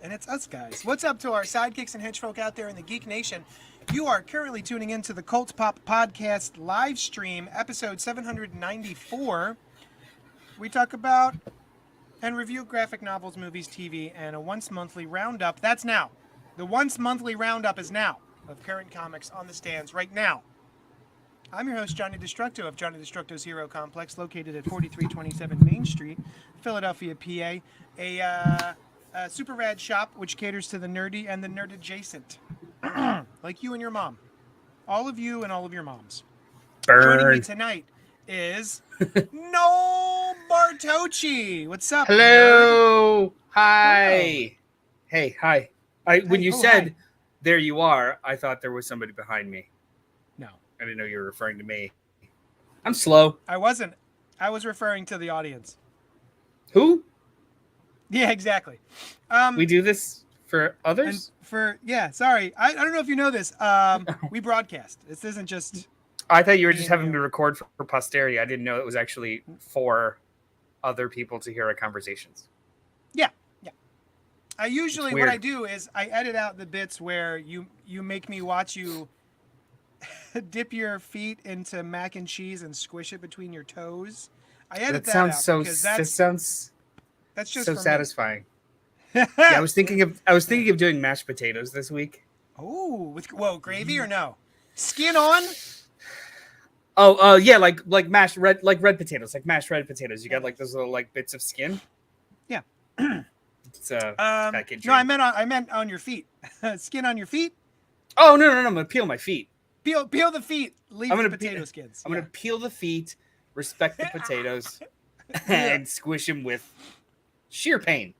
and it's us guys. What's up to our sidekicks and henchfolk out there in the Geek Nation? You are currently tuning into the CultPop podcast live stream, episode 794. We talk about and review graphic novels, movies, TV, and a once monthly roundup. That's now. The once monthly roundup is now of current comics on the stands right now. I'm your host, Johnny Destructo of Johnny Destructo's Hero Complex, located at 4327 Main Street, Philadelphia, PA. A super rad shop which caters to the nerdy and the nerd adjacent, like you and your mom. All of you and all of your moms. Joining me Burn. tonight is Noel Bartocci. What's up, nerd? Hello. Hello. Hi. Hey, hi. When you Hi. said there you are, I thought there was somebody behind me. No, I didn't know you were referring to me. I'm slow. I wasn't. I was referring to the audience. Who? Yeah, exactly. We do this for others? Sorry. I don't know if you know this. We broadcast. This isn't just. I thought you were me just and having you. me record for posterity. I didn't know it was actually for other people to hear our conversations. Yeah. I usually weird. what I do is I edit out the bits where you make me watch you dip your feet into mac and cheese and squish it between your toes. I edit that out because that's sounds just so for satisfying. me. Yeah, I was thinking of doing mashed potatoes this week. Oh, with gravy or no? Skin on? Oh, yeah, like mashed red potatoes, like mashed red potatoes. You got like those little like bits of skin. Yeah. It's packaging. No, I meant on your feet. Skin on your feet? Oh no, I'm gonna peel my feet. Peel the feet. Leave the potato skins. I'm gonna peel the feet, respect the potatoes, and squish them with sheer pain.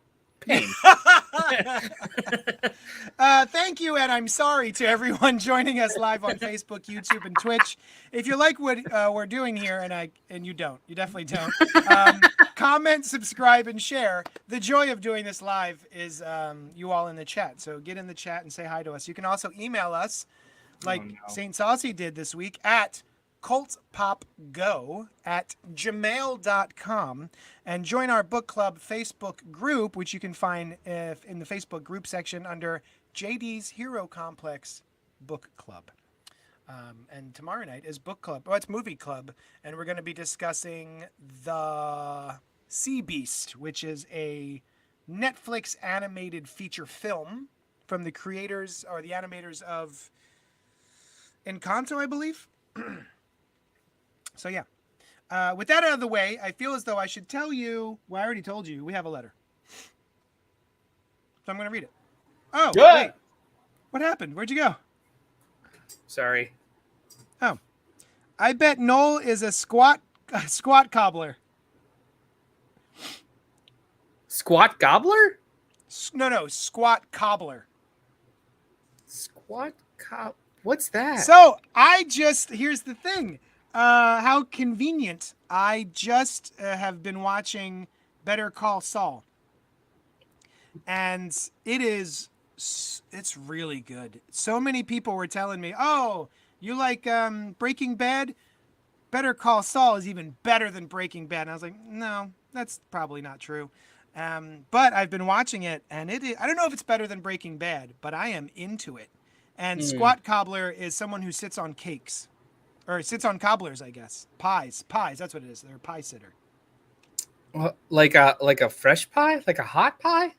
Thank you, and I'm sorry to everyone joining us live on Facebook, YouTube, and Twitch. If you like what we're doing here, and you definitely don't, comment, subscribe, and share. The joy of doing this live is you all in the chat. So get in the chat and say hi to us. You can also email us, like St. Saucy did this week, at cultpopgo@gmail.com, and join our book club Facebook group, which you can find in the Facebook group section under JD's Hero Complex Book Club. And tomorrow night is book club. Oh, it's movie club, and we're going to be discussing The Sea Beast, which is a Netflix animated feature film from the creators or the animators of Encanto, I believe. So yeah, with that out of the way, I feel as though I should tell you. Well, I already told you we have a letter, so I'm going to read it. Oh, wait, what happened? Where'd you go? Sorry. Oh, I bet Noel is a squat cobbler. Squat gobbler? No, squat cobbler. Squat cob. What's that? So here's the thing. How convenient. I just have been watching Better Call Saul. And it's really good. So many people were telling me, oh, you like Breaking Bad? Better Call Saul is even better than Breaking Bad. And I was like, no, that's probably not true. But I've been watching it, and I don't know if it's better than Breaking Bad, but I am into it. And squat cobbler is someone who sits on cakes. Or sits on cobblers, I guess. Pies, that's what it is. They're a pie sitter. Like a fresh pie? Like a hot pie?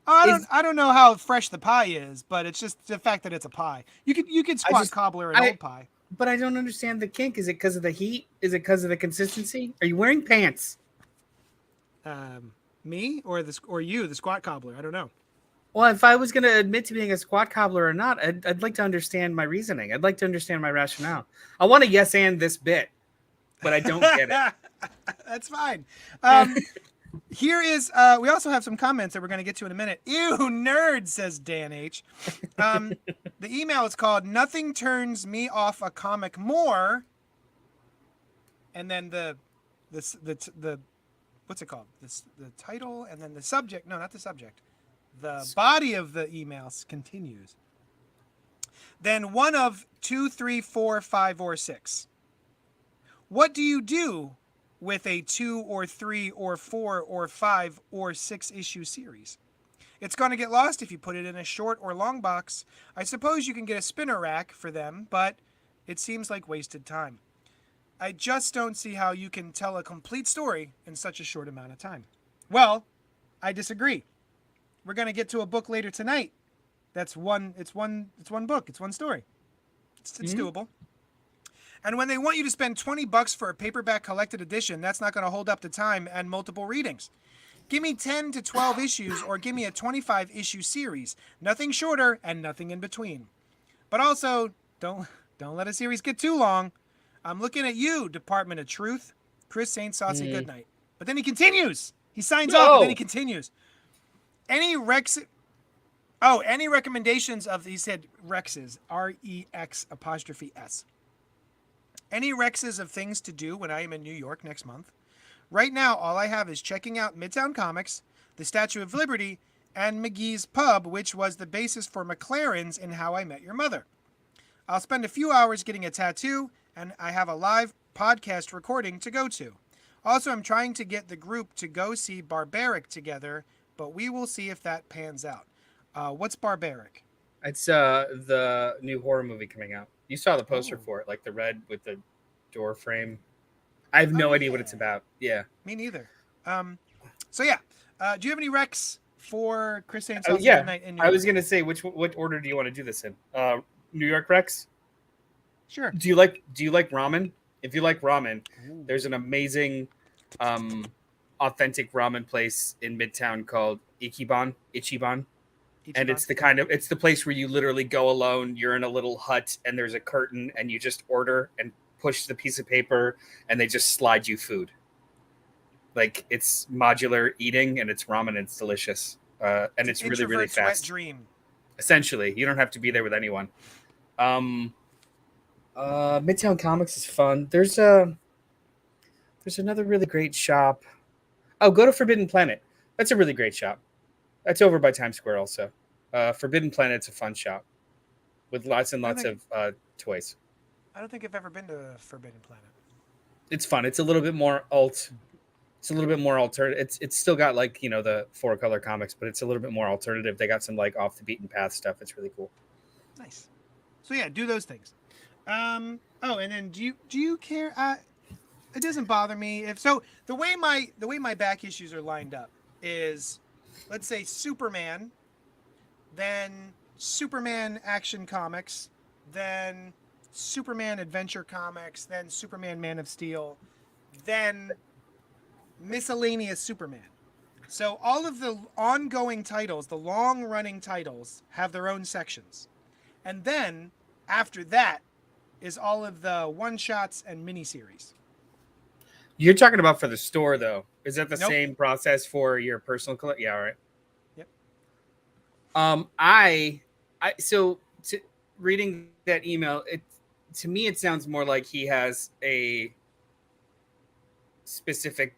I don't know how fresh the pie is, but it's just the fact that it's a pie. You could squat cobbler an old pie. But I don't understand the kink. Is it because of the heat? Is it because of the consistency? Are you wearing pants? Me or you, the squat cobbler? I don't know. Well, if I was going to admit to being a squat cobbler or not, I'd like to understand my reasoning. I'd like to understand my rationale. I want to yes and this bit, but I don't get it. That's fine. Here is, we also have some comments that we're going to get to in a minute. Ew, nerd, says Dan H. The email is called Nothing Turns Me Off a Comic More. And then the what's it called? The title and then the subject. No, not the subject. The body of the emails continues. Then one of 2, 3, 4, 5, or 6. What do you do with a 2 or 3 or 4 or 5 or 6 issue series? It's going to get lost if you put it in a short or long box. I suppose you can get a spinner rack for them, but it seems like wasted time. I just don't see how you can tell a complete story in such a short amount of time. Well, I disagree. We're going to get to a book later tonight. It's one book. It's one story. It's doable. And when they want you to spend $20 for a paperback collected edition, that's not going to hold up the time and multiple readings. Give me 10 to 12 issues or give me a 25 issue series. Nothing shorter and nothing in between. But also, don't let a series get too long. I'm looking at you, Department of Truth. Chris Saint Saucy Goodnight. But then he continues. He signs off, but then he continues. Any recommendations of, he said Rexes, REX''S. Any Rexes of things to do when I am in New York next month? Right now, all I have is checking out Midtown Comics, the Statue of Liberty, and McGee's Pub, which was the basis for McLaren's in How I Met Your Mother. I'll spend a few hours getting a tattoo, and I have a live podcast recording to go to. Also, I'm trying to get the group to go see Barbaric together, but we will see if that pans out. What's Barbaric? It's the new horror movie coming out. You saw the poster for it, like the red with the door frame. I have no idea what it's about. Yeah. Me neither. Do you have any recs for Chris Saint's Night in New York? I was going to say, what order do you want to do this in? New York recs? Sure. Do you like ramen? If you like ramen, there's an amazing authentic ramen place in Midtown called Ichiban. And it's the place where you literally go alone. You're in a little hut and there's a curtain and you just order and push the piece of paper and they just slide you food. Like, it's modular eating and it's ramen and it's delicious. And it's really, really fast. Wet dream. Essentially, you don't have to be there with anyone. Midtown Comics is fun. There's another really great shop. Oh, go to Forbidden Planet. That's a really great shop. That's over by Times Square also. Forbidden Planet's a fun shop with lots and lots of toys. I don't think I've ever been to Forbidden Planet. It's fun. It's a little bit more It's a little bit more alternative. It's still got like, the 4-color comics, but it's a little bit more alternative. They got some like off the beaten path stuff. It's really cool. Nice. So yeah, do those things. And then do you care? It doesn't bother me if so. The way my back issues are lined up is, let's say Superman, then Superman Action Comics, then Superman Adventure Comics, then Superman Man of Steel, then miscellaneous Superman. So all of the ongoing titles, the long-running titles, have their own sections. And then, after that, is all of the one-shots and miniseries. You're talking about for the store, though. Is that the Nope. same process for your personal collection? Yeah, all right. Yep. So reading that email, to me it sounds more like he has a specific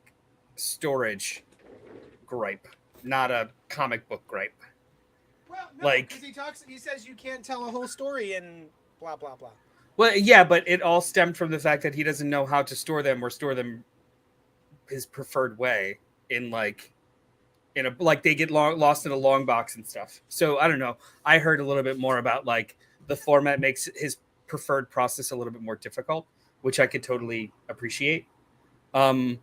storage gripe, not a comic book gripe. Well, no, because he says you can't tell a whole story in blah blah blah. Well, yeah, but it all stemmed from the fact that he doesn't know how to store them or store them his preferred way they get lost in a long box and stuff. So I don't know. I heard a little bit more about like the format makes his preferred process a little bit more difficult, which I could totally appreciate. What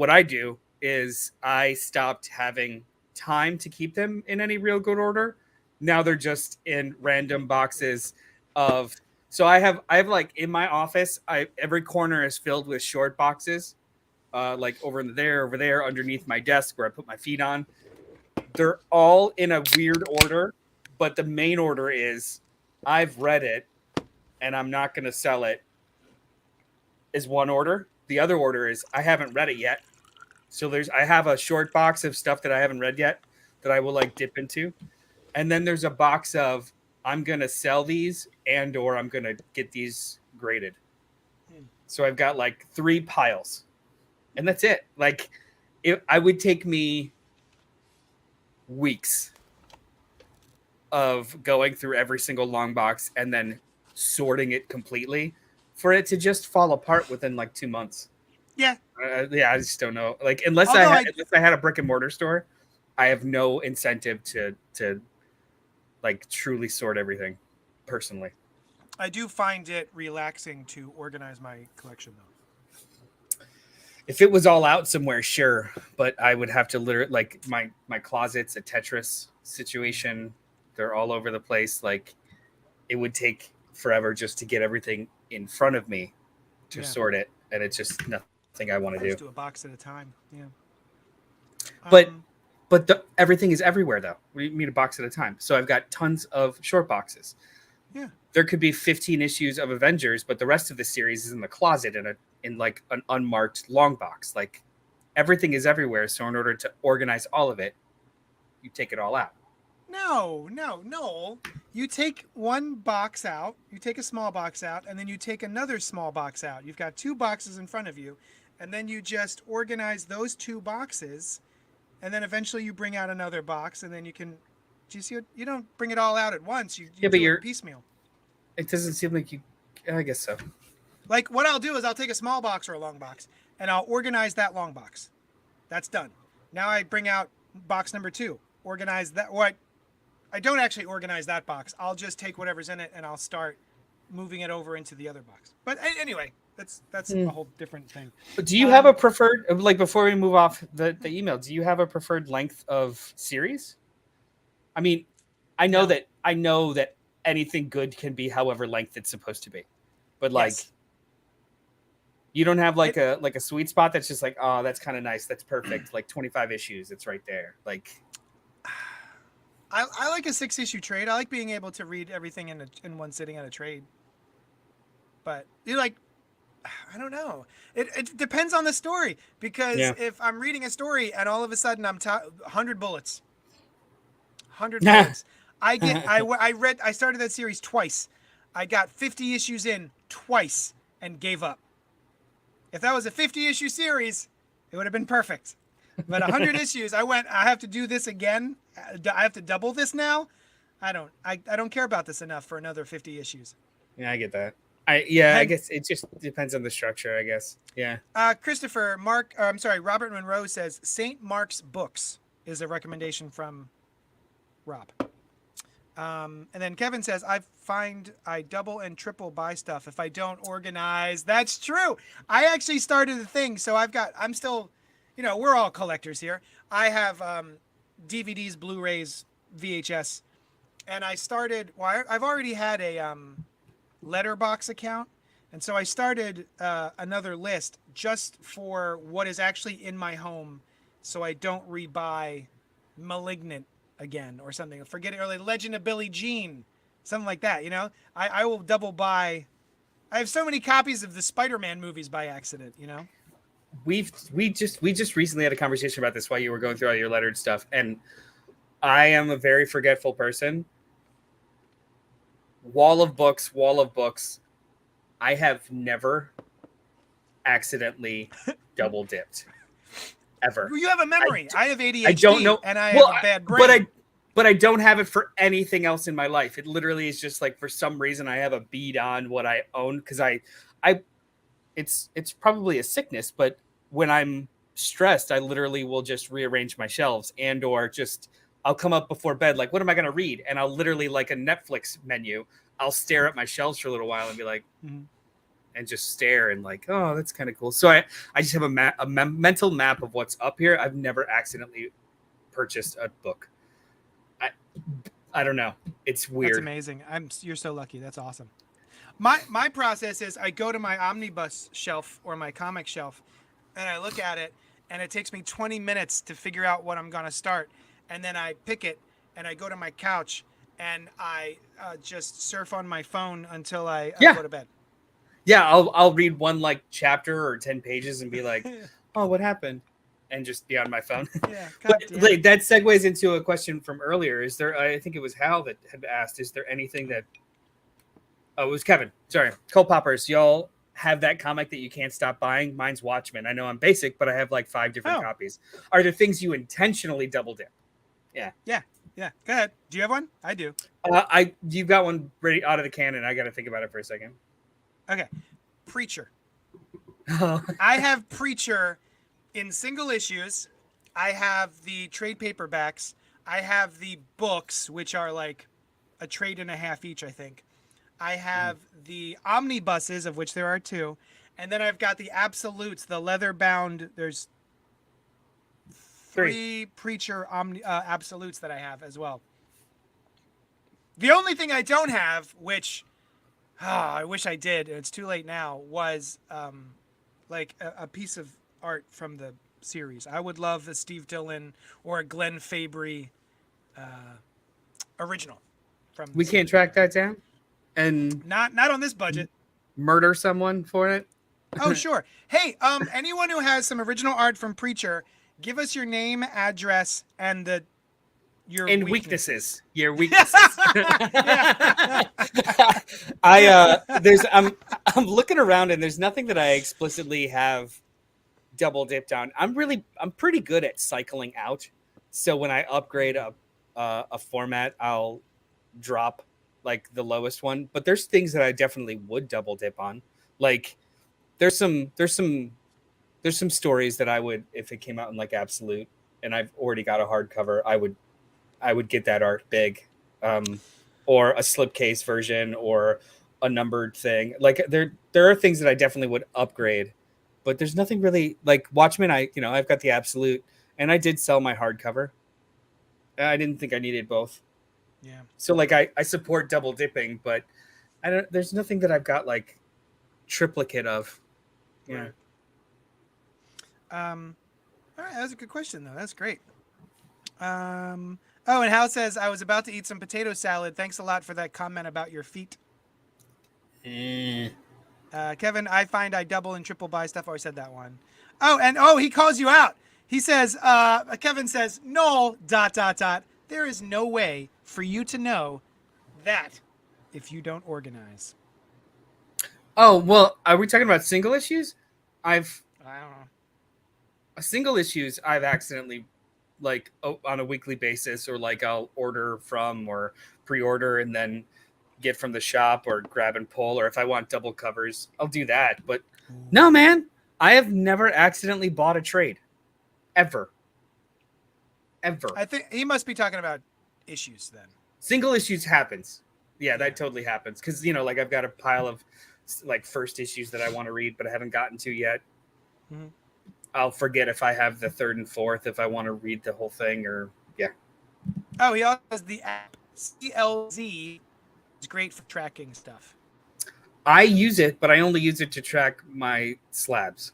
I do is I stopped having time to keep them in any real good order. Now they're just in random boxes so I have like in my office, every corner is filled with short boxes, like over there, underneath my desk where I put my feet on. They're all in a weird order, but the main order is I've read it and I'm not going to sell it is one order. The other order is I haven't read it yet. So I have a short box of stuff that I haven't read yet that I will like dip into. And then there's a box of I'm going to sell these or I'm going to get these graded. So I've got like 3 piles and that's it. Like I would take me weeks of going through every single long box and then sorting it completely for it to just fall apart within like 2 months. Yeah. I just don't know. Like unless I had a brick and mortar store, I have no incentive to like truly sort everything personally. I do find it relaxing to organize my collection, though. If it was all out somewhere, sure, but I would have to literally like my closet's a Tetris situation. They're all over the place. Like it would take forever just to get everything in front of me to sort it, and it's just nothing I want to do. Just do a box at a time. Yeah. But everything is everywhere though. We mean a box at a time. So I've got tons of short boxes. Yeah. There could be 15 issues of Avengers, but the rest of the series is in the closet in like an unmarked long box. Like everything is everywhere. So in order to organize all of it, you take it all out. No. You take one box out, you take a small box out, and then you take another small box out. You've got two boxes in front of you, and then you just organize those two boxes, and then eventually you bring out another box, and then you can. Do you see? You don't bring it all out at once. You do it piecemeal. It doesn't seem like you. I guess so. Like what I'll do is I'll take a small box or a long box, and I'll organize that long box. That's done. Now I bring out box number 2. Organize that. What? I don't actually organize that box. I'll just take whatever's in it and I'll start moving it over into the other box. But anyway, that's a whole different thing. But do you have a preferred, like before we move off the email, do you have a preferred length of series? I mean, I know that anything good can be however length it's supposed to be. But like you don't have like a sweet spot that's just like, oh, that's kind of nice. That's perfect. Like 25 issues. It's right there. Like I like a 6-issue trade. I like being able to read everything in one sitting at a trade. But I don't know. It depends on the story, because if I'm reading a story and all of a sudden I'm 100 bullets. 100 bullets. I started that series twice. I got 50 issues in twice and gave up. If that was a 50-issue series, it would have been perfect. But 100 issues, I have to do this again. I have to double this now. I don't care about this enough for another 50 issues. Yeah, I get that. I guess it just depends on the structure, I guess. Yeah. Robert Monroe says St. Mark's Books is a recommendation from Rob. And then Kevin says, I double and triple buy stuff if I don't organize. That's true. I actually started a thing, so I'm still, we're all collectors here. I have DVDs, Blu-rays, VHS, and I started, I've already had a Letterbox account, and so I started another list just for what is actually in my home, so I don't rebuy Malignant again or something. Forget it, or like Legend of Billie Jean, something like that. I will double buy. I have so many copies of the Spider-Man movies by accident. We just recently had a conversation about this while you were going through all your lettered stuff, and I am a very forgetful person. Wall of books. I have never accidentally double dipped. Ever. You have a memory. I have ADHD. I don't know, and I have a bad brain. But I don't have it for anything else in my life. It literally is just like, for some reason I have a bead on what I own, because it's probably a sickness, but when I'm stressed, I literally will just rearrange my shelves, and or just I'll come up before bed like, what am I going to read? And I'll literally, like a Netflix menu, I'll stare at my shelves for a little while and be like, and just stare and like, oh, that's kind of cool. So I just have a mental map of what's up here. I've never accidentally purchased a book. I don't know. It's weird. That's amazing. You're so lucky. That's awesome. My process is I go to my Omnibus shelf or my comic shelf, and I look at it, and it takes me 20 minutes to figure out what I'm going to start. And then I pick it, and I go to my couch, and I just surf on my phone until I go to bed. Yeah, I'll read one like chapter or 10 pages and be like, oh, what happened? And just be on my phone. Yeah, but like, that segues into a question from earlier. Is there, I think it was Hal that had asked, is there anything that, oh, it was Kevin. Sorry. CultPoppers, y'all have that comic that you can't stop buying? Mine's Watchmen. I know I'm basic, but I have like 5 different copies. Are there things you intentionally double dip? Yeah. Go ahead. Do you have one? I do. You've got one ready out of the cannon. I got to think about it for a second. Okay. Preacher. I have Preacher in single issues. I have the trade paperbacks. I have the books, which are like a trade and a half each, I think. I have the omnibuses, of which there are 2. And then I've got the absolutes, the leather bound. There's 3 Preacher absolutes that I have as well. The only thing I don't have, which I wish I did, and it's too late now, was like a piece of art from the series. I would love a Steve Dillon or a Glenn Fabry original from. We can't track that down and Not on this budget. murder someone for it. Oh sure. Hey, anyone who has some original art from Preacher, give us your name, address, and your weaknesses. Your weaknesses. I'm looking around and there's nothing that I explicitly have double dipped on. I'm pretty good at cycling out. So when I upgrade a format, I'll drop like the lowest one. But there's things that I definitely would double dip on. Like there's some stories that I would, if it came out in like Absolute and I've already got a hardcover, I would get that art big, or a slipcase version or a numbered thing. Like there are things that I definitely would upgrade, but there's nothing really like Watchmen. I've got the Absolute and I did sell my hardcover. I didn't think I needed both. Yeah. So like I support double dipping, but there's nothing that I've got like triplicate of. Yeah. All right. That was a good question though. That's great. Oh, and Hal says, I was about to eat some potato salad. Thanks a lot for that comment about your feet. Kevin, I find I double and triple buy stuff. Oh, I said that one. Oh, and he calls you out. He says, Kevin says, no, ... There is no way for you to know that if you don't organize. Oh, well, are we talking about single issues? I don't know. Single issues I've accidentally like on a weekly basis, or like I'll order from or pre-order and then get from the shop or grab and pull, or if I want double covers, I'll do that. But no, man, I have never accidentally bought a trade. Ever. I think he must be talking about issues then. Single issues happens. Yeah, that totally happens. Because, like I've got a pile of like first issues that I want to read, but I haven't gotten to yet. Mm-hmm. I'll forget if I have the third and fourth, if I want to read the whole thing, or yeah. Oh, he also has the app CLZ. It's great for tracking stuff. I use it, but I only use it to track my slabs.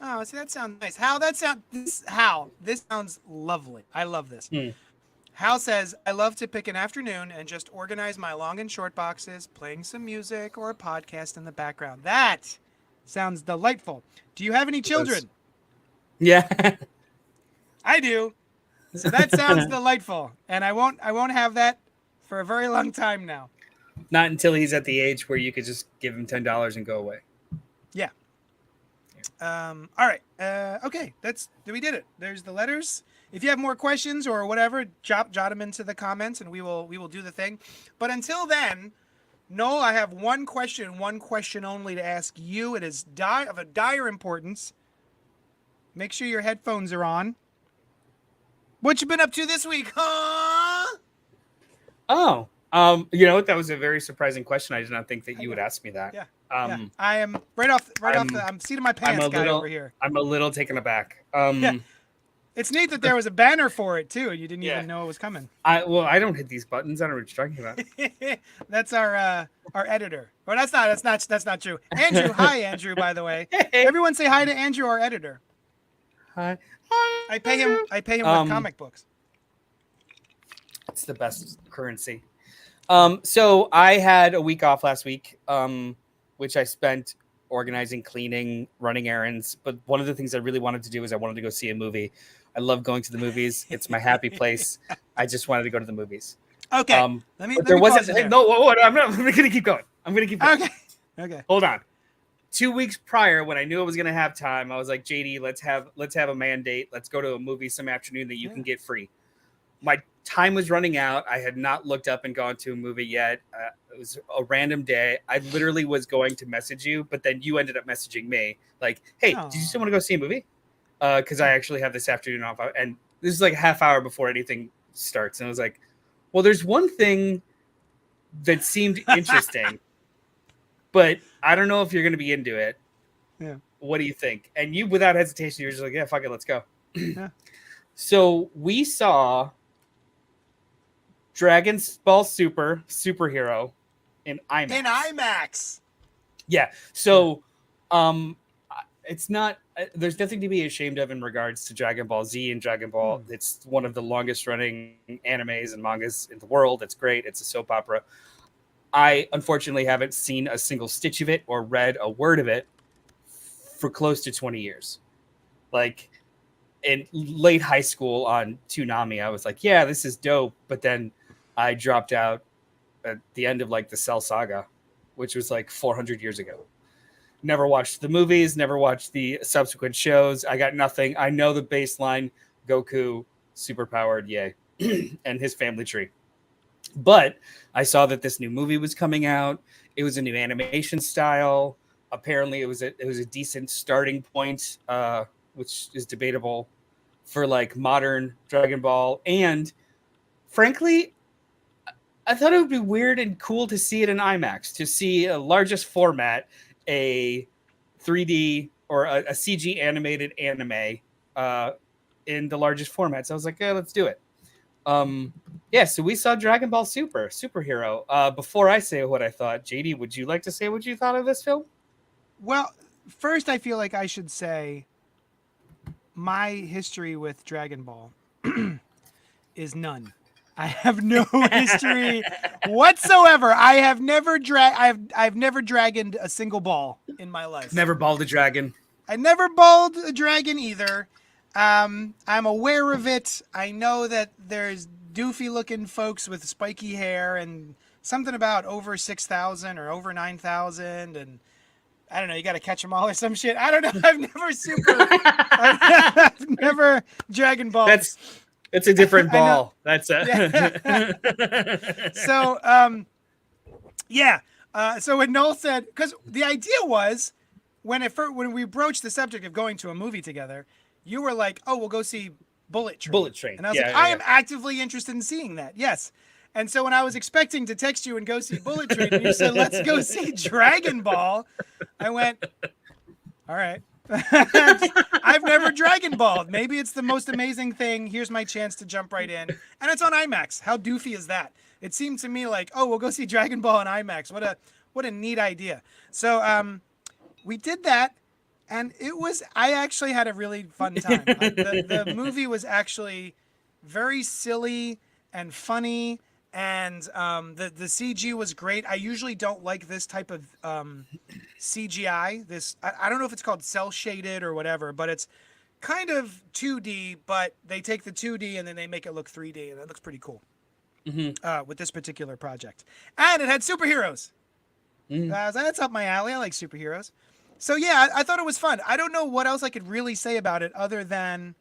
Oh, see, that sounds nice. This sounds lovely. I love this. Hal says, I love to pick an afternoon and just organize my long and short boxes, playing some music or a podcast in the background. That sounds delightful. Do you have any children? Yeah. I do. So that sounds delightful. And I won't have that for a very long time now. Not until he's at the age where you could just give him $10 and go away. Yeah. All right. Okay. We did it. There's the letters. If you have more questions or whatever, jot them into the comments and we will do the thing. But until then, Noel, I have one question only to ask you. It is of a dire importance. Make sure your headphones are on. What you been up to this week, huh? Oh, you know what? That was a very surprising question. I did not think that you would ask me that. Yeah. I am I'm seating my pants guy over here. I'm a little taken aback. Yeah. It's neat that there was a banner for it too, and you didn't even know it was coming. I don't hit these buttons. I don't know what you're talking about. That's our editor. Well, that's not true. Andrew, hi Andrew, by the way. Hey. Everyone say hi to Andrew, our editor. Hi. I pay him with comic books. It's the best currency. So I had a week off last week, which I spent organizing, cleaning, running errands. But one of the things I really wanted to do is I wanted to go see a movie. I love going to the movies. It's my happy place. I just wanted to go to the movies. Okay. Let me I'm going to keep going. Okay. Hold on. 2 weeks prior, when I knew I was going to have time, I was like, JD, let's have a mandate. Let's go to a movie some afternoon that you can get free. My time was running out. I had not looked up and gone to a movie yet. It was a random day. I literally was going to message you, but then you ended up messaging me like, hey, Aw. did you still want to go see a movie? Because I actually have this afternoon off. And this is like a half hour before anything starts. And I was like, well, there's one thing that seemed interesting, but I don't know if you're going to be into it. Yeah. What do you think? And you, without hesitation, you're just like, yeah, fuck it, let's go. Yeah. So we saw Dragon Ball Superhero in IMAX. In IMAX. Yeah. So it's not there's nothing to be ashamed of in regards to Dragon Ball Z and Dragon Ball. It's one of the longest running animes and mangas in the world. It's great. It's a soap opera. I unfortunately haven't seen a single stitch of it or read a word of it for close to 20 years. Like in late high school on Toonami, I was like, yeah, this is dope. But then I dropped out at the end of like the Cell Saga, which was like 400 years ago. Never watched the movies, never watched the subsequent shows. I got nothing. I know the baseline, Goku, superpowered, yay, and his family tree. But I saw that this new movie was coming out. It was a new animation style. Apparently, it was a decent starting point, which is debatable for like modern Dragon Ball. And frankly, I thought it would be weird and cool to see it in IMAX, to see a largest format, a 3D or a CG animated anime in the largest format. So I was like, yeah, let's do it. Yeah, so we saw Dragon Ball Superhero. Before I say what I thought, JD, would you like to say what you thought of this film? Well, first I feel like I should say my history with Dragon Ball is none. I have no history whatsoever. I have never I've never dragoned a single ball in my life. Never balled a dragon. I never balled a dragon either. I'm aware of it. I know that there's doofy looking folks with spiky hair and something about over 6,000 or over 9,000 and I don't know, you got to catch them all or some shit. I don't know. I've never Dragon Ball. It's a different ball. That's it. So, yeah. So when Noel said, because the idea was when we broached the subject of going to a movie together, you were like, "Oh, we'll go see Bullet Train." And I was like, "I am actively interested in seeing that." Yes. And so when I was expecting to text you and go see Bullet Train, and you said, "Let's go see Dragon Ball," I went, "All right." I've never Dragon Balled. Maybe it's the most amazing thing. Here's my chance to jump right in. And it's on IMAX. How doofy is that? It seemed to me like, oh, we'll go see Dragon Ball on IMAX. What a neat idea. So we did that, and I actually had a really fun time. The movie was actually very silly and funny. And the CG was great. I usually don't like this type of CGI. I don't know if it's called cell shaded or whatever, but it's kind of 2D, but they take the 2D and then they make it look 3D, and it looks pretty cool with this particular project. And it had superheroes. I was like, that's up my alley. I like superheroes. So yeah, I thought it was fun. I don't know what else I could really say about it other than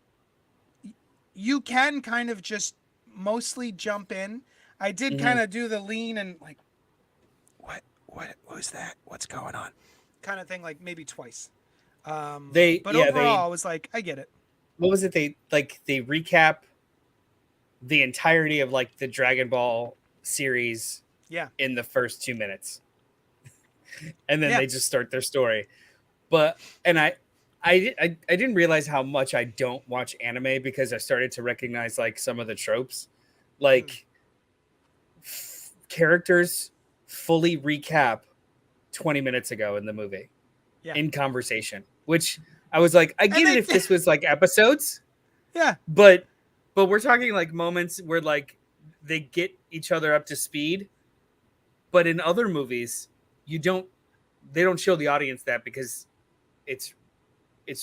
you can kind of just mostly jump in. I did kind of do the lean and like, what was that? What's going on? Kind of thing, like maybe twice. But overall, I was like, I get it. What was it? They recap the entirety of like the Dragon Ball series in the first 2 minutes. And then they just start their story. But, and I didn't realize how much I don't watch anime because I started to recognize like some of the tropes. Like, characters fully recap 20 minutes ago in the movie in conversation, which I was like, I get it if this was like episodes. Yeah. But we're talking like moments where like they get each other up to speed. But in other movies, they don't show the audience that because it's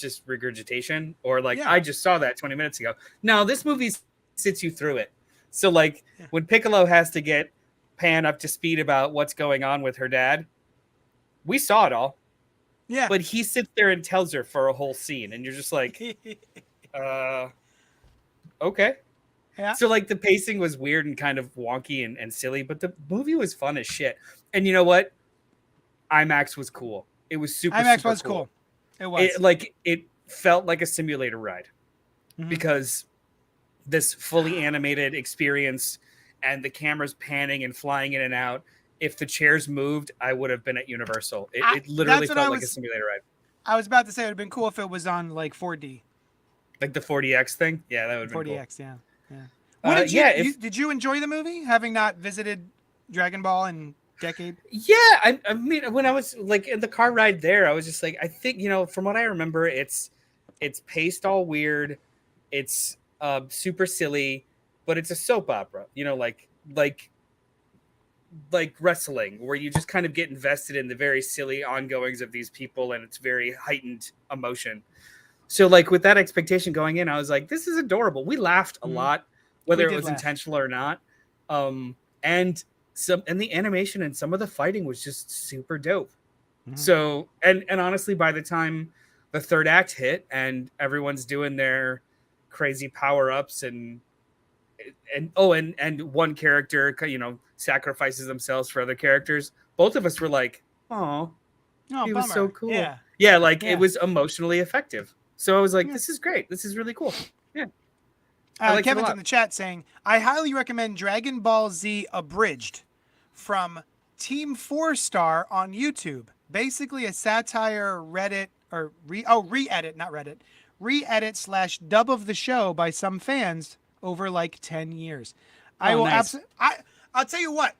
just regurgitation or like, I just saw that 20 minutes ago. No, this movie sits you through it. So like when Piccolo has to get Pan up to speed about what's going on with her dad, we saw it all. Yeah. But he sits there and tells her for a whole scene, and you're just like, okay. Yeah. So like the pacing was weird and kind of wonky and silly, but the movie was fun as shit. And you know what? IMAX was cool. It was super, IMAX super was cool. cool. It was. It felt like a simulator ride because this fully animated experience and the cameras panning and flying in and out. If the chairs moved, I would have been at Universal. It literally That's what felt like a simulator ride. I was about to say it would have been cool if it was on like 4D. Like the 40X thing. Yeah, that would have been cool. 40X, yeah. Yeah. What did if did you enjoy the movie, having not visited Dragon Ball in decade? Yeah, I mean, when I was like in the car ride there, I was just like, I think, you know, from what I remember, it's paced all weird, it's super silly, but it's a soap opera, you know, like wrestling, where you just kind of get invested in the very silly ongoings of these people, and it's very heightened emotion. So, like with that expectation going in, I was like, this is adorable. We laughed a lot, whether it was intentional or not, and the animation and some of the fighting was just super dope. So and honestly, by the time the third act hit and everyone's doing their crazy power-ups and one character, you know, sacrifices themselves for other characters, both of us were like, oh, he was so cool. Like it was emotionally effective. So I was like, this is great, this is really cool. Kevin's in the chat saying, I highly recommend Dragon Ball Z Abridged from Team 4 Star on YouTube. Basically a satire Reddit or re-edit, not Reddit, re-edit / dub of the show by some fans over like 10 years. I'll tell you what.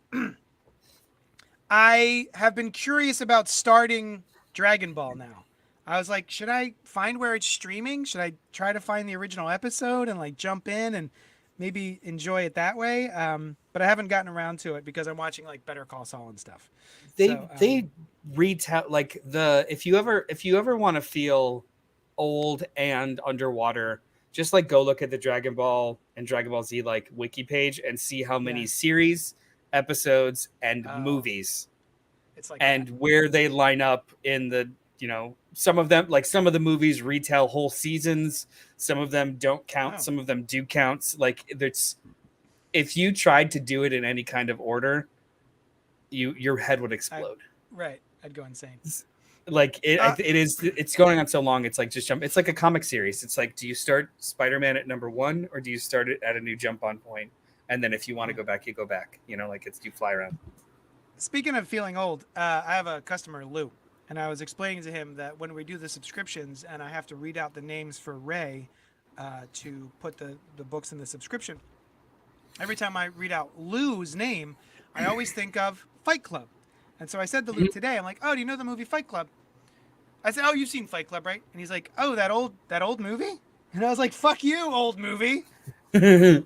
I have been curious about starting Dragon Ball now. I was like, should I find where it's streaming? Should I try to find the original episode and like jump in and maybe enjoy it that way? But I haven't gotten around to it because I'm watching like Better Call Saul and stuff. They retell like if you ever want to feel old and underwater, just like go look at the Dragon Ball and Dragon Ball Z like wiki page and see how many series, episodes, and movies, it's like and where they line up in the, you know, some of the movies retell whole seasons, some of them don't count, some of them do count. Like if you tried to do it in any kind of order, your head would explode. I'd go insane. Like it's going on so long. It's like just jump. It's like a comic series. It's like, do you start Spider-Man at number 1 or do you start it at a new jump on point? And then if you want to go back, you go back. You know, like you fly around. Speaking of feeling old, I have a customer, Lou, and I was explaining to him that when we do the subscriptions and I have to read out the names for Ray to put the books in the subscription, every time I read out Lou's name, I always think of Fight Club. And so I said to Lou today, I'm like, oh, do you know the movie Fight Club? I said, oh, you've seen Fight Club, right? And he's like, oh, that old movie? And I was like, fuck you, old movie. You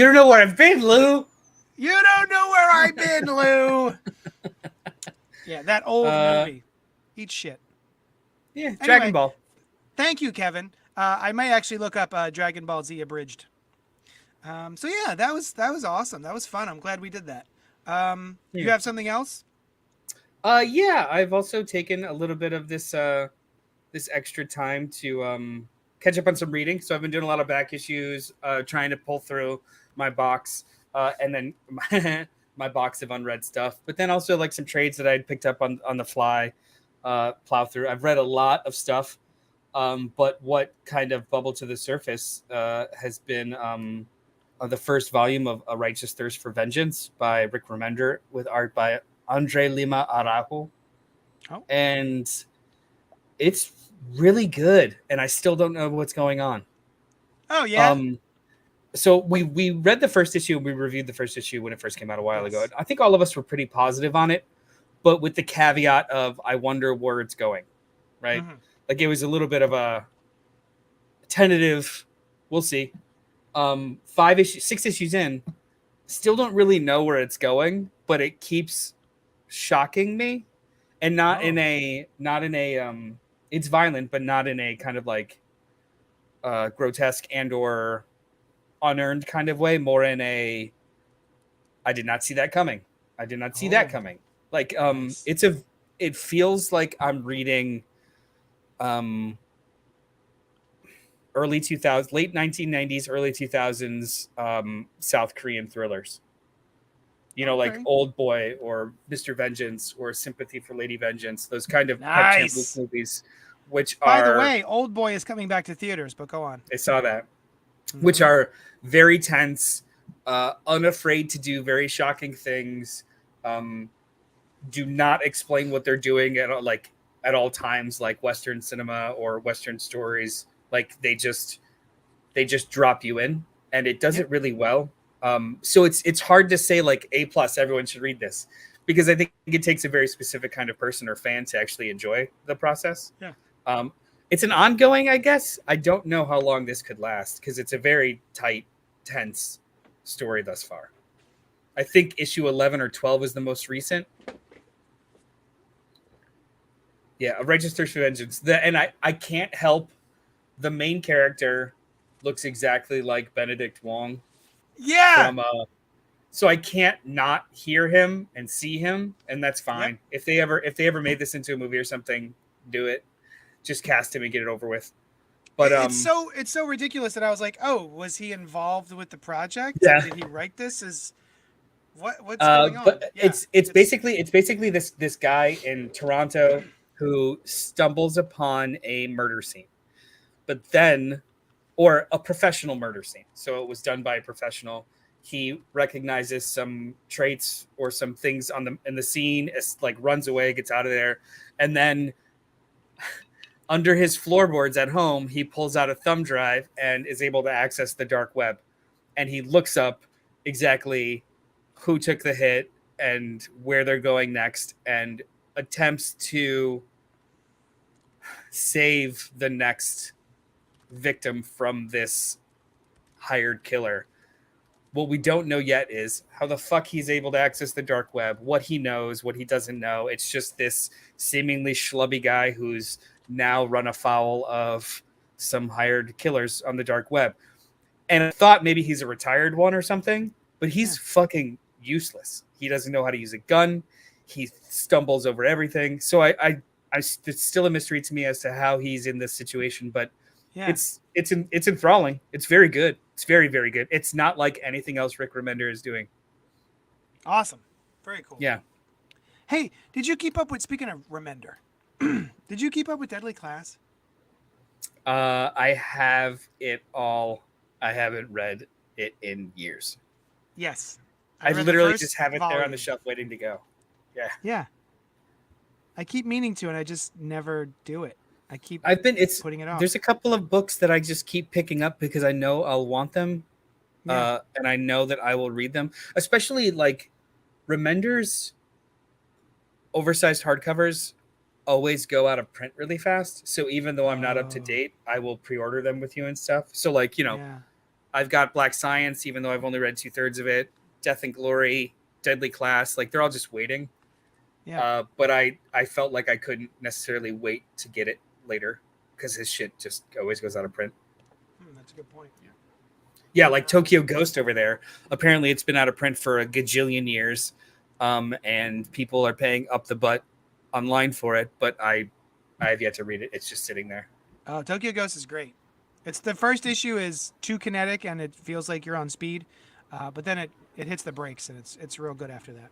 don't know where I've been, Lou. You don't know where I've been, Lou. Yeah, that old movie. Eat shit. Yeah, anyway, Dragon Ball. Thank you, Kevin. I may actually look up Dragon Ball Z Abridged. So yeah, that was awesome. That was fun. I'm glad we did that. You have something else? Yeah, I've also taken a little bit of this extra time to catch up on some reading. So I've been doing a lot of back issues, trying to pull through my box, and then my box of unread stuff. But then also like some trades that I'd picked up on the fly, plow through. I've read a lot of stuff, but what kind of bubbled to the surface has been the first volume of A Righteous Thirst for Vengeance by Rick Remender with art by Andre Lima Araujo. And it's really good, and I still don't know what's going on. Oh yeah. So we read the first issue and we reviewed the first issue when it first came out a while ago. I think all of us were pretty positive on it, but with the caveat of I wonder where it's going, right? Like it was a little bit of a tentative, we'll see. 6 issues in, still don't really know where it's going, but it keeps shocking me, and not in a it's violent, but not in a kind of like grotesque and or unearned kind of way, more in a I did not see that coming. I did not see that coming. Like it feels like I'm reading early 2000s, late 1990s, early 2000s South Korean thrillers. You know, like Okay. Old Boy or Mr. Vengeance or Sympathy for Lady Vengeance, those kind of Park Chan-wook Nice. movies, which By the are, way, Old Boy is coming back to theaters, but go on. I saw that, which Mhm. are very tense, unafraid to do very shocking things, do not explain what they're doing at all times, like Western cinema or Western stories. Like they just drop you in, and it does Yep. it really well. So it's hard to say like A plus everyone should read this, because I think it takes a very specific kind of person or fan to actually enjoy the process. Yeah. Um, it's an ongoing, I guess. I don't know how long this could last because it's a very tight, tense story thus far. I think issue 11 or 12 is the most recent. Yeah, a Register for Vengeance. And I can't help, the main character looks exactly like Benedict Wong Yeah. from so I can't not hear him and see him, and that's fine. Yep. If they ever made this into a movie or something, do it. Just cast him and get it over with. But It's so ridiculous that I was like, oh, was he involved with the project? yeah. Did he write this? What's going on? But Yeah. it's basically this guy in Toronto who stumbles upon a murder scene, but then, or a professional murder scene. So it was done by a professional. He recognizes some traits or some things in the scene, like runs away, gets out of there, and then under his floorboards at home, he pulls out a thumb drive and is able to access the dark web. And he looks up exactly who took the hit and where they're going next, and attempts to save the next victim from this hired killer. What we don't know yet is how the fuck he's able to access the dark web, what he knows, what he doesn't know. It's just this seemingly schlubby guy who's now run afoul of some hired killers on the dark web. And I thought maybe he's a retired one or something, but he's fucking useless. He doesn't know how to use a gun. He stumbles over everything. So it's still a mystery to me as to how he's in this situation, but Yeah. it's enthralling. It's very good. It's very, very good. It's not like anything else Rick Remender is doing. Awesome. Very cool. Yeah. Hey, did you keep up with, speaking of Remender, did you keep up with Deadly Class? I have it all. I haven't read it in years. Yes. I read the literally first just have it there on volume. the shelf waiting to go. Yeah. Yeah. I keep meaning to, and I just never do it. I keep putting it off. There's a couple of books that I just keep picking up because I know I'll want them. Yeah. And I know that I will read them, especially like Remender's oversized hardcovers always go out of print really fast. So even though I'm not up to date, I will pre-order them with you and stuff. So like, Yeah. I've got Black Science, even though I've only read 2/3 of it, Death and Glory, Deadly Class, like they're all just waiting. Yeah. But I felt like I couldn't necessarily wait to get it later because his shit just always goes out of print. That's a good point. Yeah, like Tokyo Ghost over there. Apparently, it's been out of print for a gajillion years, and people are paying up the butt online for it. But I have yet to read it. It's just sitting there. Oh, Tokyo Ghost is great. It's the first issue is too kinetic and it feels like you're on speed, but then it hits the brakes and it's real good after that.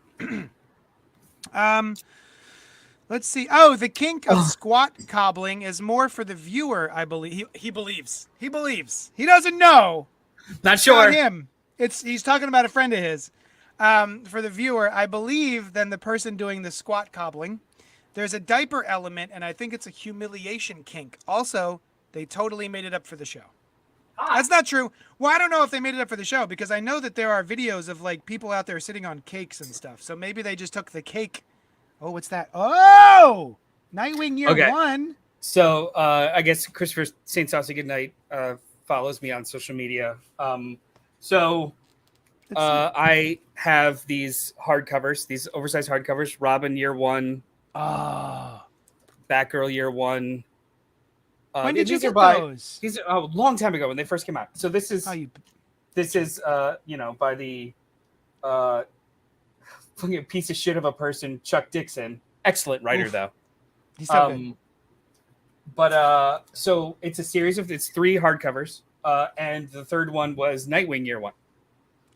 Let's see. Oh, the kink of squat cobbling is more for the viewer, I believe. He believes. He believes. He doesn't know. Not sure. Not him. He's talking about a friend of his. For the viewer, I believe, than the person doing the squat cobbling. There's a diaper element, and I think it's a humiliation kink. Also, they totally made it up for the show. That's not true. Well, I don't know if they made it up for the show because I know that there are videos of like people out there sitting on cakes and stuff. So maybe they just took the cake. Oh, what's that? Oh, Nightwing Year One. So I guess Christopher St. Saucy Goodnight follows me on social media. I have these hardcovers, these oversized hardcovers. Robin Year One. Batgirl Year One. When did you get those? These are a long time ago when they first came out. So this is by the fucking piece of shit of a person, Chuck Dixon. Excellent writer though. He's so good. But so it's a series of it's 3 hardcovers, and the third one was Nightwing Year One.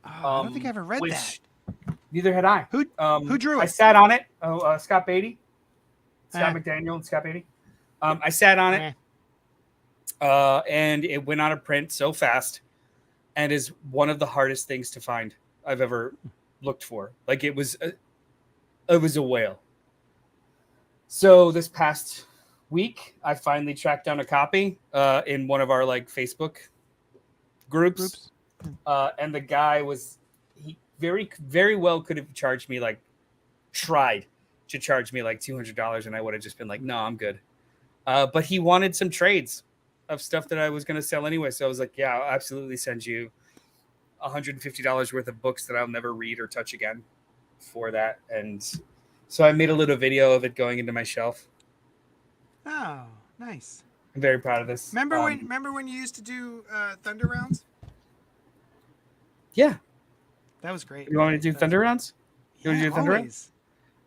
Oh, I don't think I ever read that. Which neither had I. Who drew it? I sat on it. Scott Beatty, Scott Eh. McDaniel, and Scott Beatty. I sat on it, and it went out of print so fast, and is one of the hardest things to find I've ever looked for. Like it was a whale. So this past week, I finally tracked down a copy in one of our like Facebook groups. And the guy he very well could have charged me tried to charge me like $200, and I would have just been like, no, I'm good. But he wanted some trades of stuff that I was going to sell anyway. So I was like, yeah, I'll absolutely send you $150 worth of books that I'll never read or touch again for that. And so I made a little video of it going into my shelf. Oh, nice. I'm very proud of this. Remember when you used to do Thunder Rounds? Yeah. That was great. You want me to do Thunder Rounds? You want to do Thunder Rounds?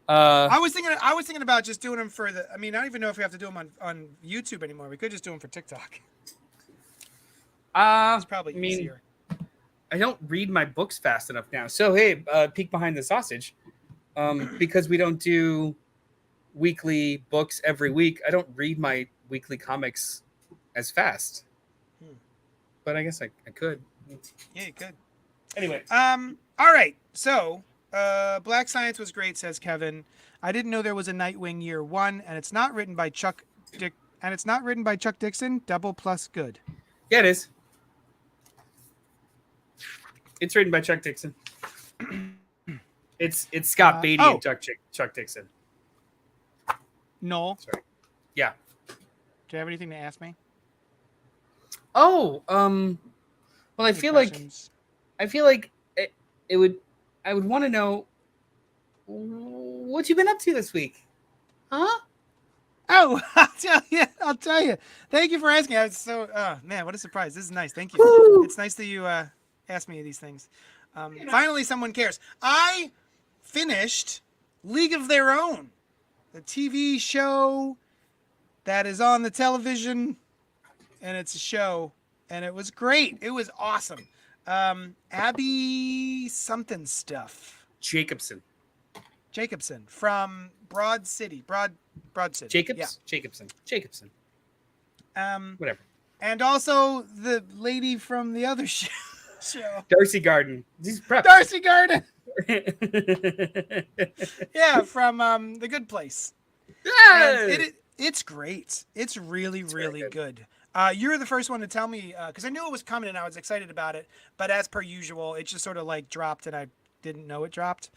I was thinking about just doing them for I don't even know if we have to do them on YouTube anymore. We could just do them for TikTok. It's probably easier. I don't read my books fast enough now. So hey, peek behind the sausage. Because we don't do weekly books every week, I don't read my weekly comics as fast. But I guess I could. Yeah, you could. Anyway. All right. So, Black Science was great, says Kevin. I didn't know there was a Nightwing Year One, and it's not written by Chuck Dixon. Double plus good. Yeah, it is. It's written by Chuck Dixon. It's Scott Beatty and Chuck Dixon. No. Sorry. Yeah. Do you have anything to ask me? Oh, well, I feel like I would want to know what you've been up to this week, huh? Oh, I'll tell you. Thank you for asking. I was man, what a surprise! This is nice. Thank you. Woo! It's nice that you ask me these things. Finally, someone cares. I finished League of Their Own, the TV show that is on the television, and it's a show, and it was great. It was awesome. Abby something stuff. Jacobson from Broad City. Broad City. Yeah. Jacobson. Whatever. And also the lady from the other show. Darcy Garden. Darcy Garden. Yeah, from The Good Place. Yeah. It's great. It's really, really good. You're the first one to tell me, because I knew it was coming and I was excited about it. But as per usual, it just sort of like dropped and I didn't know it dropped.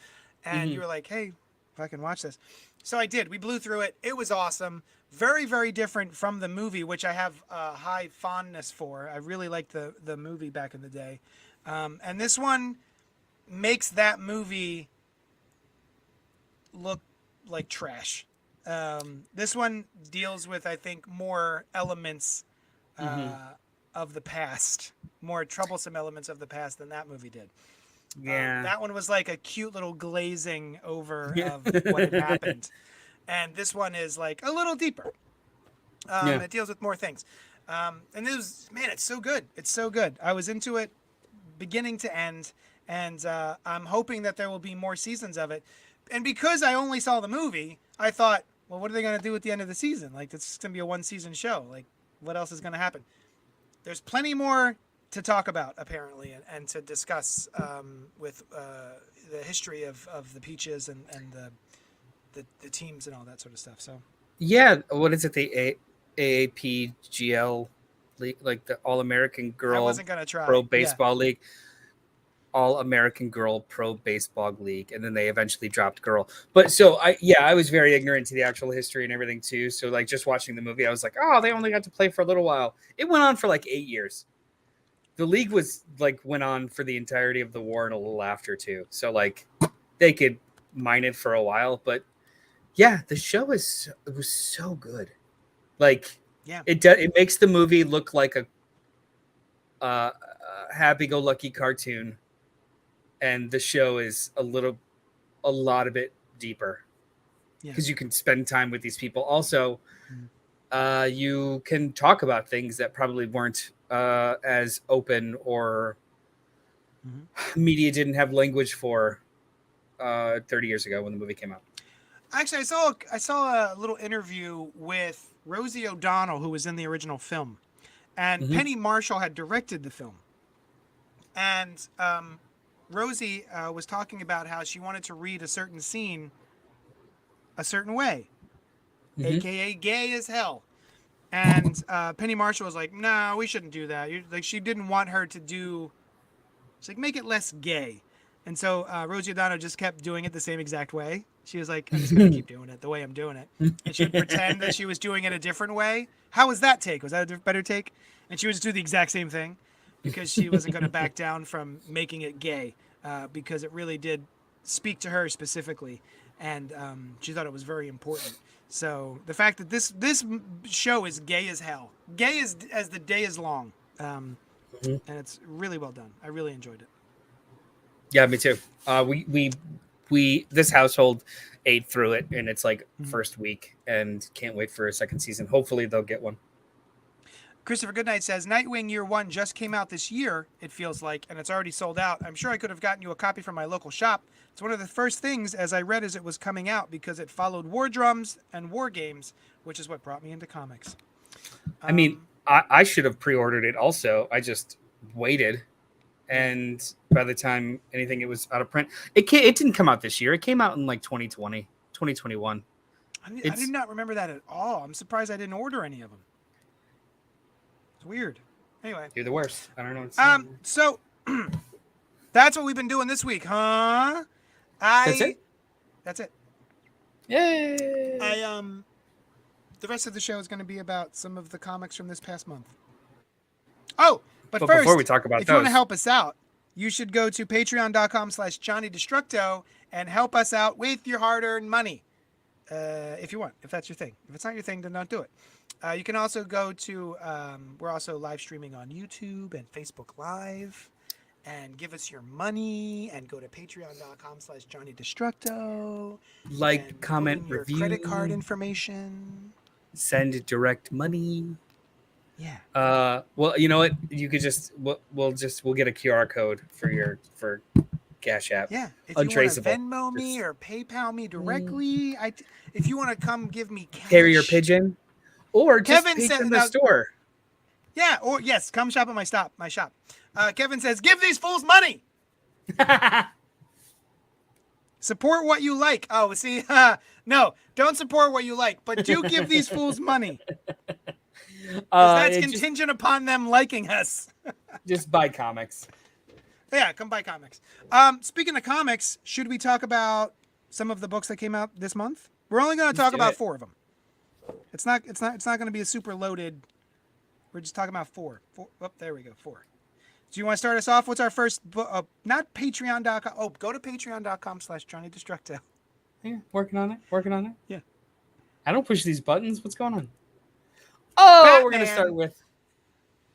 And you were like, hey, if I can watch this. So I did. We blew through it. It was awesome. Very, very different from the movie, which I have a high fondness for. I really liked the movie back in the day. And this one makes that movie look like trash. This one deals with, I think, more elements of the past, more troublesome elements of the past than that movie did. Yeah. That one was like a cute little glazing over of what had happened. And this one is like a little deeper. It deals with more things. And it was, man, it's so good. It's so good. I was into it beginning to end. And I'm hoping that there will be more seasons of it. And because I only saw the movie, I thought, well, what are they going to do at the end of the season? Like, this is going to be a one-season show. Like, what else is going to happen? There's plenty more to talk about, apparently, and to discuss with the history of the Peaches and the teams and all that sort of stuff. So, yeah, what is it? The AAPGL league, like the All American Girl I wasn't gonna try. Pro Baseball League. All American Girl Pro Baseball League, and then they eventually dropped Girl. But so I was very ignorant to the actual history and everything too. So like just watching the movie, I was like, oh, they only got to play for a little while. It went on for like 8 years. The league went on for the entirety of the war and a little after too. So like they could mine it for a while, but yeah, the show was so good. Like it makes the movie look like a happy-go-lucky cartoon. And the show is a lot of it deeper because you can spend time with these people. Also, you can talk about things that probably weren't as open or media didn't have language for 30 years ago when the movie came out. Actually, I saw a little interview with Rosie O'Donnell, who was in the original film, and Penny Marshall had directed the film. And Rosie was talking about how she wanted to read a certain scene a certain way, aka gay as hell. And Penny Marshall was like, "No, we shouldn't do that." Like, she didn't want her to do. She's like, "Make it less gay." And so Rosie O'Donnell just kept doing it the same exact way. She was like, "I'm just gonna keep doing it the way I'm doing it," and she would pretend that she was doing it a different way. How was that take? Was that a better take? And she would just do the exact same thing because she wasn't going to back down from making it gay because it really did speak to her specifically, and she thought it was very important. So the fact that this show is gay as hell, gay as the day is long, and it's really well done. I really enjoyed it. Yeah, me too. We this household ate through it, and it's like first week, and can't wait for a second season. Hopefully, they'll get one. Christopher Goodnight says, Nightwing Year 1 just came out this year, it feels like, and it's already sold out. I'm sure I could have gotten you a copy from my local shop. It's one of the first things as I read as it was coming out because it followed War Drums and War Games, which is what brought me into comics. I mean, I should have pre-ordered it also. I just waited, and by the time it was out of print, it didn't come out this year. It came out in like 2020, 2021. I did not remember that at all. I'm surprised I didn't order any of them. It's weird. Anyway. You're the worst. I don't know. So that's what we've been doing this week, huh? That's it? That's it. Yay! The rest of the show is going to be about some of the comics from this past month. Oh, but first, before we talk about if you want to help us out, you should go to patreon.com/JohnnyDestructo and help us out with your hard-earned money. If you want, if that's your thing. If it's not your thing, then don't do it. You can also go to, we're also live streaming on YouTube and Facebook Live, and give us your money and go to patreon.com/JohnnyDestructo. Like, comment, your review, credit card information. Send direct money. Yeah. Well, you know what? You could we'll get a QR code for Cash App. Yeah. If Untraceable. You want to Venmo me or PayPal me directly, if you want to come give me cash. Carrier pigeon. Or just Kevin in said, the store. Yeah, or yes, come shop at my shop. Kevin says, give these fools money. Support what you like. Oh, see, no, don't support what you like, but do give these fools money. That's contingent upon them liking us. Just buy comics. Yeah, come buy comics. Speaking of comics, should we talk about some of the books that came out this month? We're only going to talk about 4 of them. It's not going to be a super loaded. We're just talking about 4. Oh, there we go. 4. Do you want to start us off? What's our first book? Not patreon.com. Oh, go to patreon.com/JohnnyDestructo. Yeah, working on it. Yeah. I don't push these buttons. What's going on? Oh, Batman. We're going to start with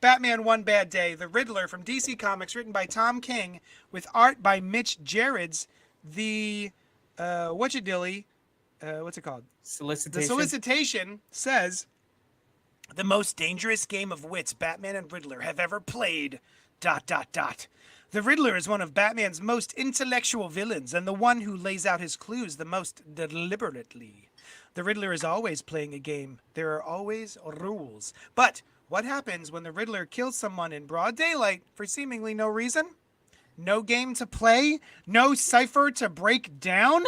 Batman One Bad Day, The Riddler from DC Comics, written by Tom King, with art by Mitch Gerads. The, what's it called? Solicitation. The solicitation says, the most dangerous game of wits Batman and Riddler have ever played, ... The Riddler is one of Batman's most intellectual villains and the one who lays out his clues the most deliberately. The Riddler is always playing a game. There are always rules. But what happens when the Riddler kills someone in broad daylight for seemingly no reason? No game to play? No cipher to break down?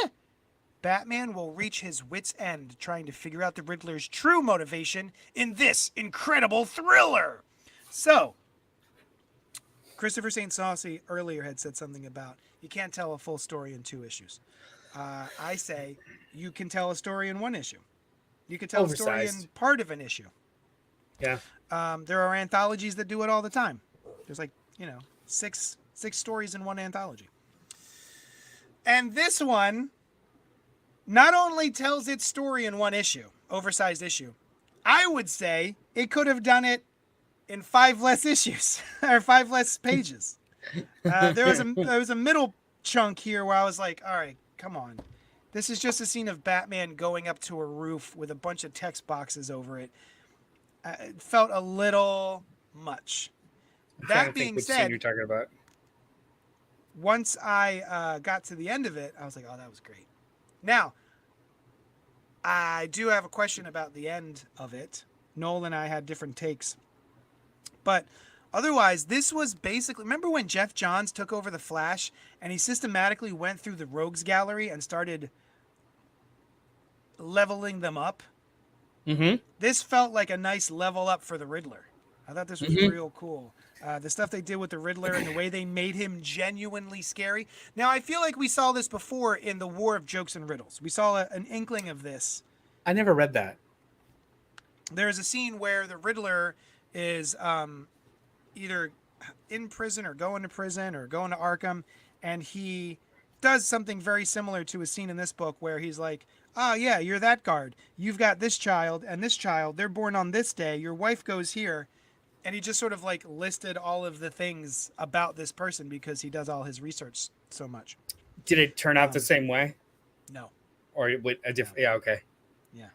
Batman will reach his wit's end trying to figure out the Riddler's true motivation in this incredible thriller. So, Christopher St. Saucy earlier had said something about you can't tell a full story in 2 issues. I say you can tell a story in 1 issue. You can tell a story in part of an issue. Yeah. There are anthologies that do it all the time. There's 6 stories in 1 anthology. And this one not only tells its story in 1 issue, oversized issue, I would say it could have done it in 5 less issues or 5 less pages. There was a middle chunk here where I was like, all right, come on. This is just a scene of Batman going up to a roof with a bunch of text boxes over it. It felt a little much. I'm trying That to think being which scene said, you're talking about. once I got to the end of it, I was like, oh, that was great. Now, I do have a question about the end of it. Noel and I had different takes. But otherwise, this was basically. Remember when Jeff Johns took over The Flash and he systematically went through the Rogues Gallery and started leveling them up? Mm-hmm. This felt like a nice level up for the Riddler. I thought this was Mm-hmm. real cool. The stuff they did with the Riddler and the way they made him genuinely scary. Now, I feel like we saw this before in the War of Jokes and Riddles. We saw an inkling of this. I never read that. There's a scene where the Riddler is either in prison or going to prison or going to Arkham, and he does something very similar to a scene in this book where he's like, "Ah, yeah, you're that guard. You've got this child and this child. They're born on this day. Your wife goes here." And he just sort of like listed all of the things about this person because he does all his research so much. Did it turn out the same way? No. Or with a different? Yeah, okay. Yeah.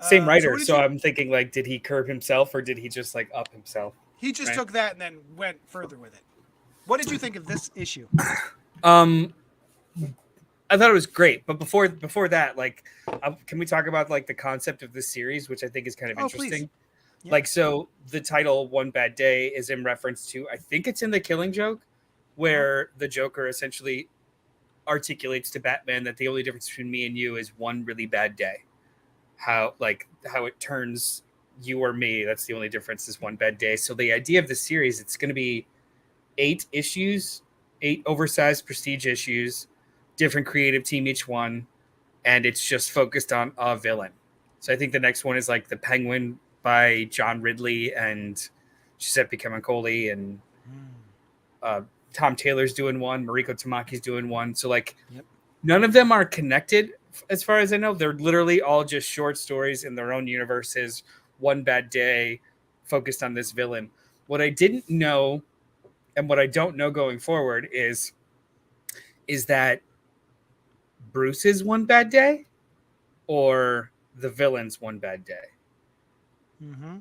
Same So writer. what did So you? I'm thinking, like, did he curb himself or did he just like up himself? He just Right. took that and then went further with it. What did you think of this issue? I thought it was great, but before that, like, can we talk about like the concept of this series, which I think is kind of interesting? Please. Yeah. Like, so the title "One Bad Day" is in reference to, I think it's in The Killing Joke, where the Joker essentially articulates to Batman that the only difference between me and you is one really bad day. How it turns you or me. That's the only difference, is one bad day. So the idea of the series, it's going to be 8 issues, 8 oversized prestige issues, different creative team each one, and it's just focused on a villain. So I think the next one is like The Penguin by John Ridley and Giuseppe Camuncoli, and Tom Taylor's doing one, Mariko Tamaki's doing one. So like, none of them are connected as far as I know. They're literally all just short stories in their own universes. One bad day, focused on this villain. What I didn't know, and what I don't know going forward, is that Bruce's one bad day or the villain's one bad day. Mm-hmm.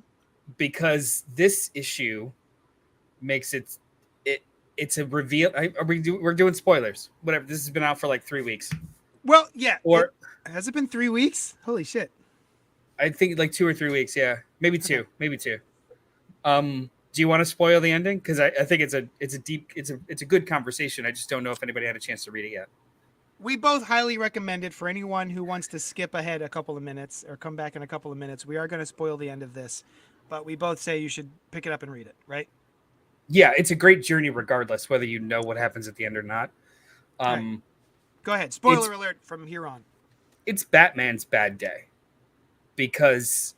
Because this issue makes it's a reveal. We're doing spoilers. Whatever. This has been out for like 3 weeks. Well, yeah. Or has it been 3 weeks? Holy shit. I think like 2 or 3 weeks. Yeah, maybe two. Okay. Maybe 2. Do you want to spoil the ending? Because I think it's a good conversation. I just don't know if anybody had a chance to read it yet. We both highly recommend it for anyone who wants to skip ahead a couple of minutes or come back in a couple of minutes. We are going to spoil the end of this, but we both say you should pick it up and read it, right? Yeah, it's a great journey regardless, whether you know what happens at the end or not. Right. Go ahead. Spoiler alert from here on. It's Batman's bad day. Because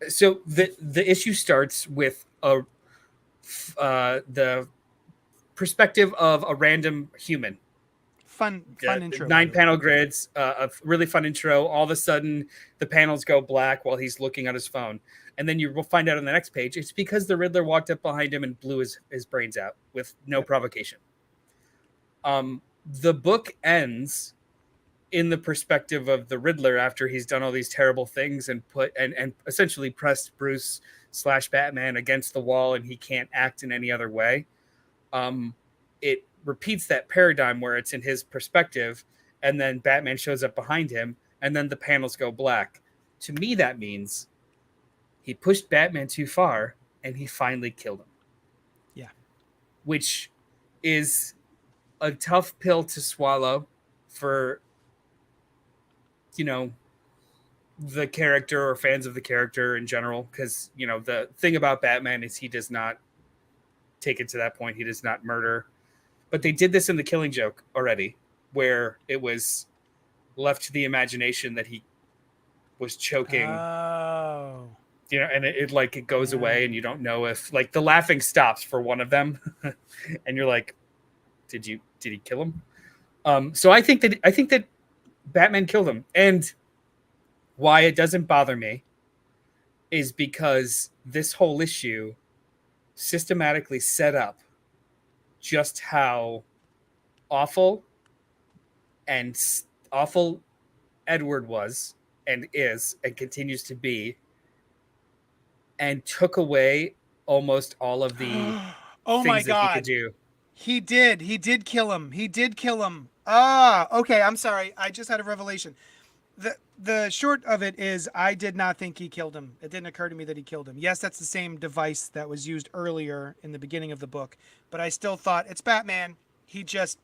so the issue starts with the perspective of a random human. Fun intro. 9 panel grids, a really fun intro. All of a sudden, the panels go black while he's looking at his phone. And then you will find out on the next page, it's because the Riddler walked up behind him and blew his brains out with no provocation. The book ends in the perspective of the Riddler after he's done all these terrible things and essentially pressed Bruce / Batman against the wall, and he can't act in any other way. It repeats that paradigm where it's in his perspective, and then Batman shows up behind him, and then the panels go black. To me, that means he pushed Batman too far, and he finally killed him. Yeah. Which is a tough pill to swallow for, the character or fans of the character in general, because, the thing about Batman is he does not take it to that point. He does not murder. But they did this in The Killing Joke already, where it was left to the imagination that he was choking. Oh. And it goes away, and you don't know if, like, the laughing stops for one of them, and you're like, did he kill him? So I think that Batman killed him, and why it doesn't bother me is because this whole issue systematically set up just how awful Edward was and is and continues to be and took away almost all of the Oh my things that he could God. do. He did. He did kill him. He did kill him. Ah, okay. I'm sorry. I just had a revelation. The short of it is I did not think he killed him. It didn't occur to me that he killed him. Yes, that's the same device that was used earlier in the beginning of the book, but I still thought it's Batman. He just,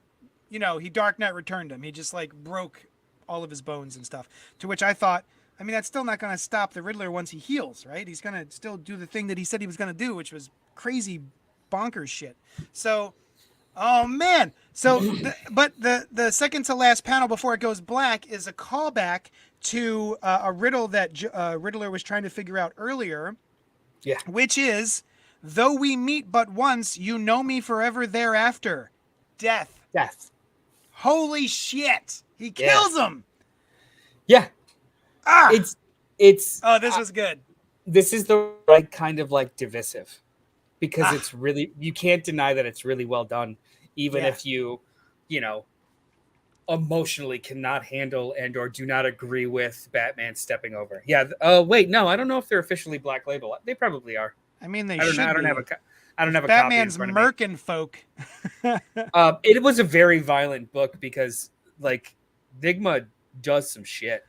he Dark Knight returned him. He just like broke all of his bones and stuff. To which I thought, I mean, that's still not going to stop the Riddler once he heals, right? He's going to still do the thing that he said he was going to do, which was crazy bonkers shit. So, oh man. So, but the second to last panel before it goes black is a callback to a riddle that Riddler was trying to figure out earlier. Yeah. Which is, though we meet but once, you know me forever thereafter. Death. Holy shit. He kills him. Yeah. Ah. It's. Oh, this was good. This is the right kind of like divisive, because it's really, you can't deny that it's really well done, even if you emotionally cannot handle and or do not agree with Batman stepping over. Yeah. Oh wait, no, I don't know if they're officially Black Label. They probably are. I mean, they I should. I don't have a Batman's copy in front of me. murking folk. It was a very violent book because like Nigma does some shit.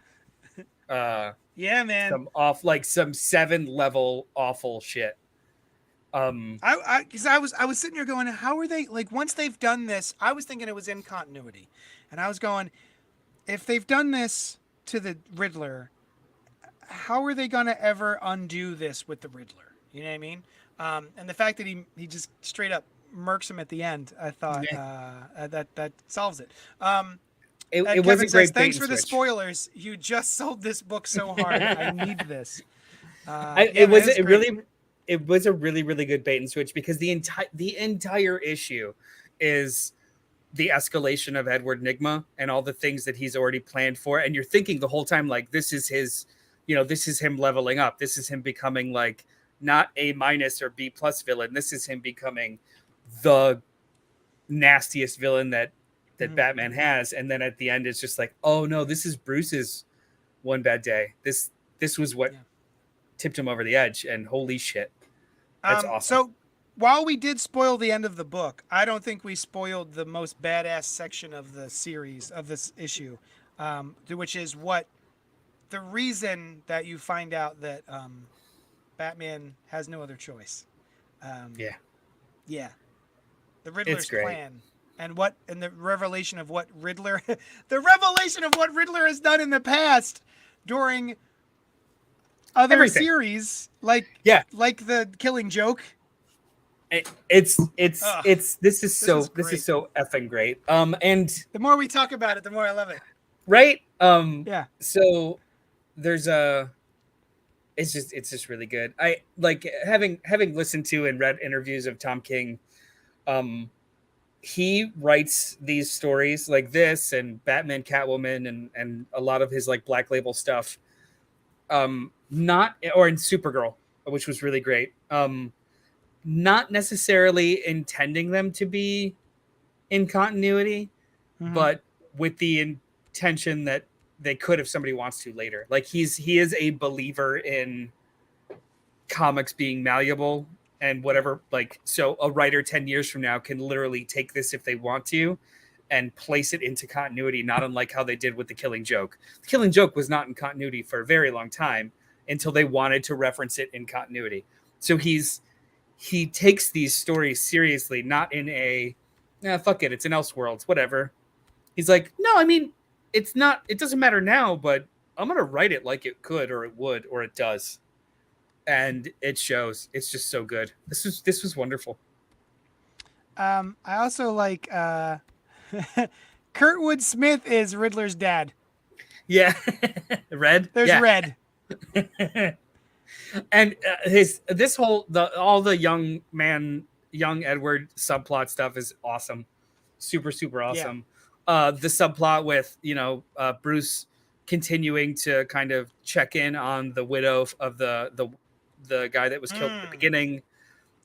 Yeah, man. Some 7-level awful shit. Because I was sitting here going, how are they, like, once they've done this, I was thinking it was in continuity, and I was going, if they've done this to the Riddler, how are they gonna ever undo this with the Riddler? You know what I mean? And the fact that he just straight up murks him at the end, I thought that solves it. It was a great thanks for the spoilers. You just sold this book so hard. I need this. It was a really, really good bait and switch, because the entire issue is the escalation of Edward Nigma and all the things that he's already planned for. And you're thinking the whole time, like, this is his, this is him leveling up. This is him becoming like not A- or B+ villain. This is him becoming the nastiest villain that Batman has. And then at the end, it's just like, oh no, this is Bruce's one bad day. This was what tipped him over the edge, and holy shit, that's awesome. So while we did spoil the end of the book, I don't think we spoiled the most badass section of the series, of this issue, which is the reason that you find out that Batman has no other choice. The Riddler's plan, and the revelation of what Riddler has done in the past during other series, like the Killing Joke. This is so effing great. And the more we talk about it, the more I love it. Right? So there's it's just really good. I like having listened to and read interviews of Tom King. He writes these stories like this and Batman, Catwoman, and a lot of his like Black Label stuff. Not or in Supergirl, which was really great. Not necessarily intending them to be in continuity, but with the intention that they could if somebody wants to later. Like he is a believer in comics being malleable and whatever. Like, so a writer 10 years from now can literally take this if they want to and place it into continuity, not unlike how they did with The Killing Joke. The Killing Joke was not in continuity for a very long time until they wanted to reference it in continuity. So he takes these stories seriously, not in a, fuck it, it's an Elseworlds, whatever. He's like, no, I mean, it doesn't matter now, but I'm going to write it like it could, or it would, or it does. And it shows. It's just so good. This was wonderful. I also like, Kurtwood Smith is Riddler's dad. Yeah. Red? There's Red. And all the young Edward subplot stuff is awesome. Super, super awesome. Yeah. The subplot with, Bruce continuing to kind of check in on the widow of the guy that was killed at the beginning.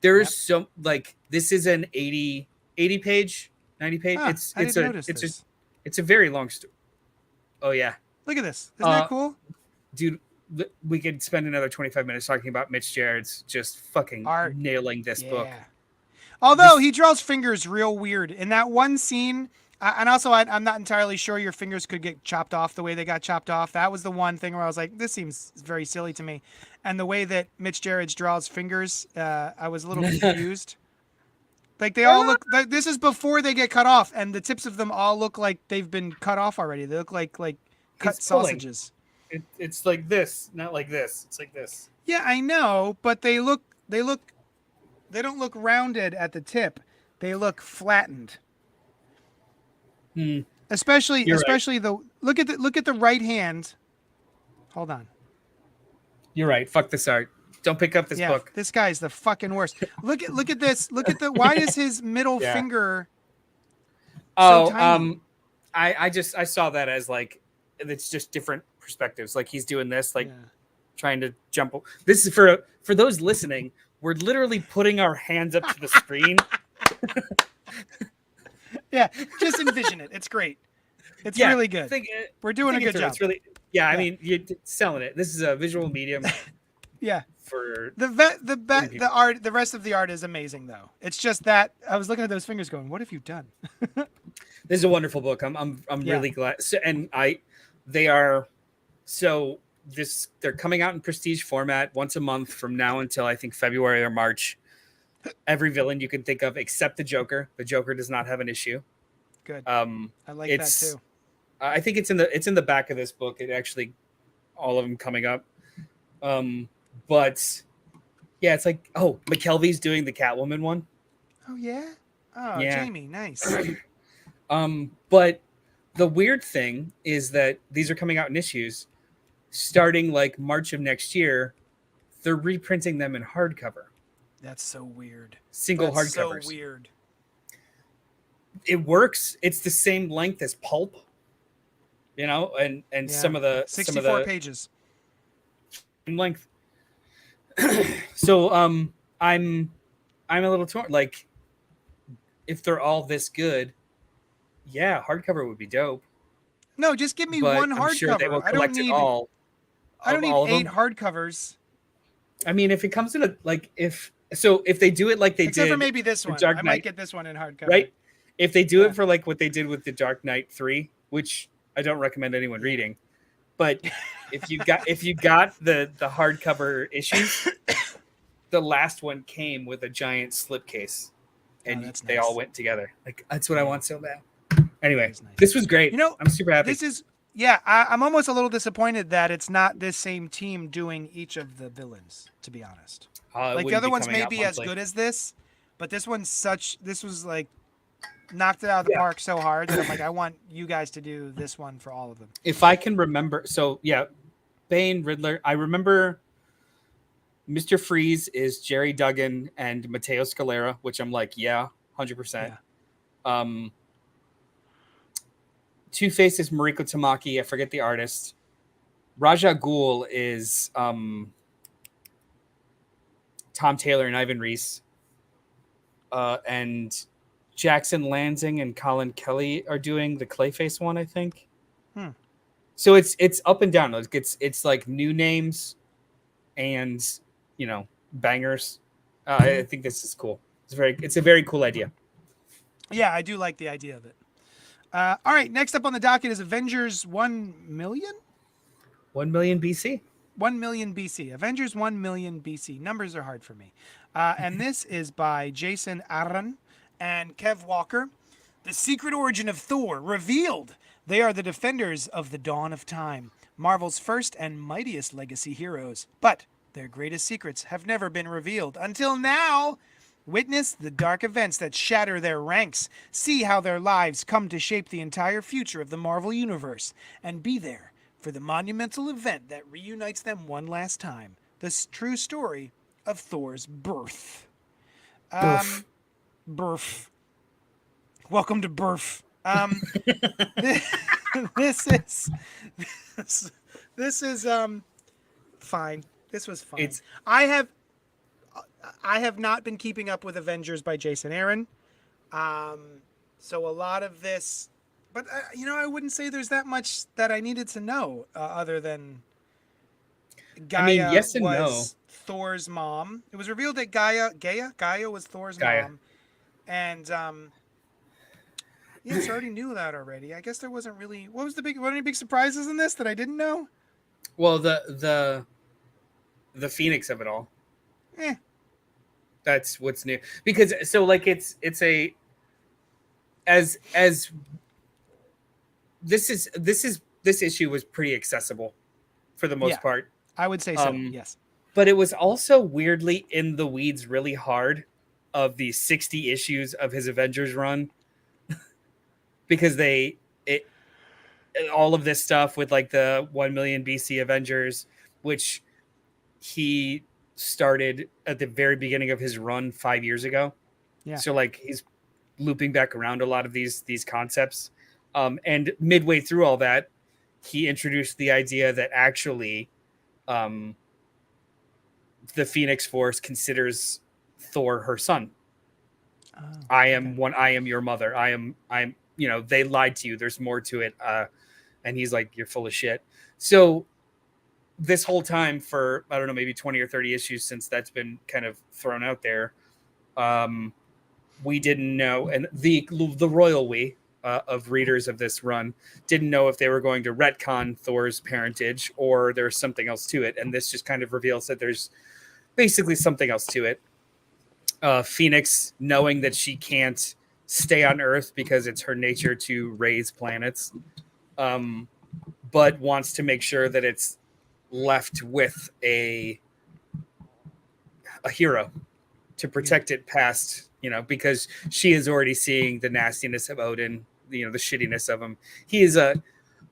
There's so like, this is an 80 page, 90 page. It's a very long story. Oh yeah. Look at this. Isn't that cool? Dude, we could spend another 25 minutes talking about Mitch Gerard's just fucking Art. nailing this book. Although This- he draws fingers real weird in that one scene, and also I'm not entirely sure your fingers could get chopped off the way they got chopped off. That was the one thing where I was like, this seems very silly to me. And the way that Mitch Gerard draws fingers, I was a little confused. Like they all look. This is before they get cut off, and the tips of them all look like they've been cut off already. They look like cut He's pulling. sausages. It's like this, not like this. It's like this. Yeah, I know, but they don't look rounded at the tip. They look flattened. Especially You're right. the look at the right hand. Hold on. You're right. Fuck this art. Don't pick up this book. This guy's the fucking worst. Look at this. Look at the why is his middle Yeah. finger Oh, so tiny? I saw that as like it's just different perspectives. Like he's doing this, like trying to jump. This is for those listening. We're literally putting our hands up to the screen. Yeah, just envision it. It's great. It's really good. We're doing a good job. It's really, I mean, you're selling it. This is a visual medium. Yeah. For the art, the rest of the art is amazing though. It's just that I was looking at those fingers going, what have you done? This is a wonderful book. I'm really glad. So, and they're coming out in prestige format once a month from now until I think February or March. Every villain you can think of except the Joker. The Joker does not have an issue. Good. I like that too. I think it's in the back of this book. It actually, all of them coming up. But yeah, it's like, oh, McKelvey's doing the Catwoman one. Oh yeah. Oh, yeah. Jamie, nice. But the weird thing is that these are coming out in issues starting like March of next year. They're reprinting them in hardcover. That's so weird. Single hardcovers. So weird. It works. It's the same length as pulp, and some of the 64 pages in length. So I'm a little torn. Like, if they're all this good, yeah, hardcover would be dope. No, just give me one hardcover. Sure they will collect it all. I don't need 8 hardcovers. I mean, if it comes in if they do it like they Except did for maybe this one. I might get this one in hardcover. Right? If they do it for like what they did with The Dark Knight 3, which I don't recommend anyone reading, but if you got the hardcover issues, the last one came with a giant slipcase, and they all went together. Like that's what I want so bad. Anyway, this was great. I'm super happy. I'm almost a little disappointed that it's not this same team doing each of the villains, to be honest. Like the other ones may be as good as this, but this was like knocked it out of the park so hard that I'm like, I want you guys to do this one for all of them. If I can remember, Bane, Riddler. I remember Mr. Freeze is Jerry Duggan and Matteo Scalera, which I'm like, 100%. Two-Face is Mariko Tamaki. I forget the artist. Raja Ghul is Tom Taylor and Ivan Reis. And Jackson Lansing and Colin Kelly are doing the Clayface one, I think. So it's up and down. It's like new names and bangers. I think this is cool. It's a very cool idea. Yeah, I do like the idea of it. All right, next up on the docket is Avengers 1 million? 1 million BC. 1 million BC. Avengers 1 million BC. Numbers are hard for me. And this is by Jason Aaron and Kev Walker. The secret origin of Thor revealed. They are the defenders of the dawn of time, Marvel's first and mightiest legacy heroes. But their greatest secrets have never been revealed until now. Witness the dark events that shatter their ranks. See how their lives come to shape the entire future of the Marvel Universe. And be there for the monumental event that reunites them one last time. The true story of Thor's birth. Birth. Welcome to birth. This is fine. This was fine. I have not been keeping up with Avengers by Jason Aaron. So a lot of this, but I wouldn't say there's that much that I needed to know other than Gaia yes and no. was Thor's mom. It was revealed that Gaia was Thor's Gaia. mom, and yeah, so I already knew that already. I guess there wasn't really. What any big surprises in this that I didn't know? Well, the Phoenix of it all. Eh. That's what's new. Because so like it's a as this issue was pretty accessible for the most part. I would say so. Yes. But it was also weirdly in the weeds really hard of the 60 issues of his Avengers run. Because all of this stuff with like the 1 million BC Avengers, which he started at the very beginning of his run 5 years ago. Yeah. So like he's looping back around a lot of these concepts. And midway through all that, he introduced the idea that actually the Phoenix Force considers Thor her son. Oh, I am your mother. I'm they lied to you. There's more to it. And he's like, you're full of shit. So this whole time for, I don't know, maybe 20 or 30 issues since that's been kind of thrown out there, we didn't know. And the royal we of readers of this run didn't know if they were going to retcon Thor's parentage or there's something else to it. And this just kind of reveals that there's basically something else to it. Phoenix, knowing that she can't stay on Earth because it's her nature to raise planets, but wants to make sure that it's left with a hero to protect it past, because she is already seeing the nastiness of Odin, the shittiness of him.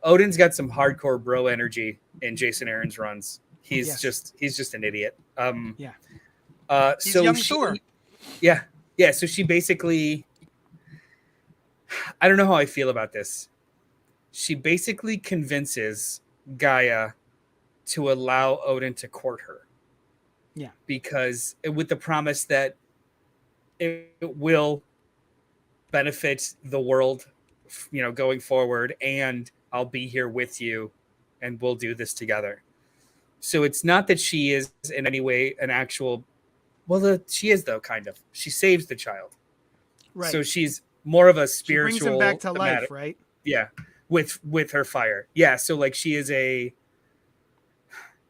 Odin's got some hardcore bro energy in Jason Aaron's runs. He's just an idiot. He's so young Thor. Yeah. So she basically, I don't know how I feel about this. She basically convinces Gaia to allow Odin to court her. Yeah. Because with the promise that it will benefit the world, going forward, and I'll be here with you and we'll do this together. So it's not that she is in any way an actual, she is though, kind of. She saves the child. Right. So she's more of a spiritual. She brings him back to thematic, life, right? Yeah. With her fire. Yeah. So like she is a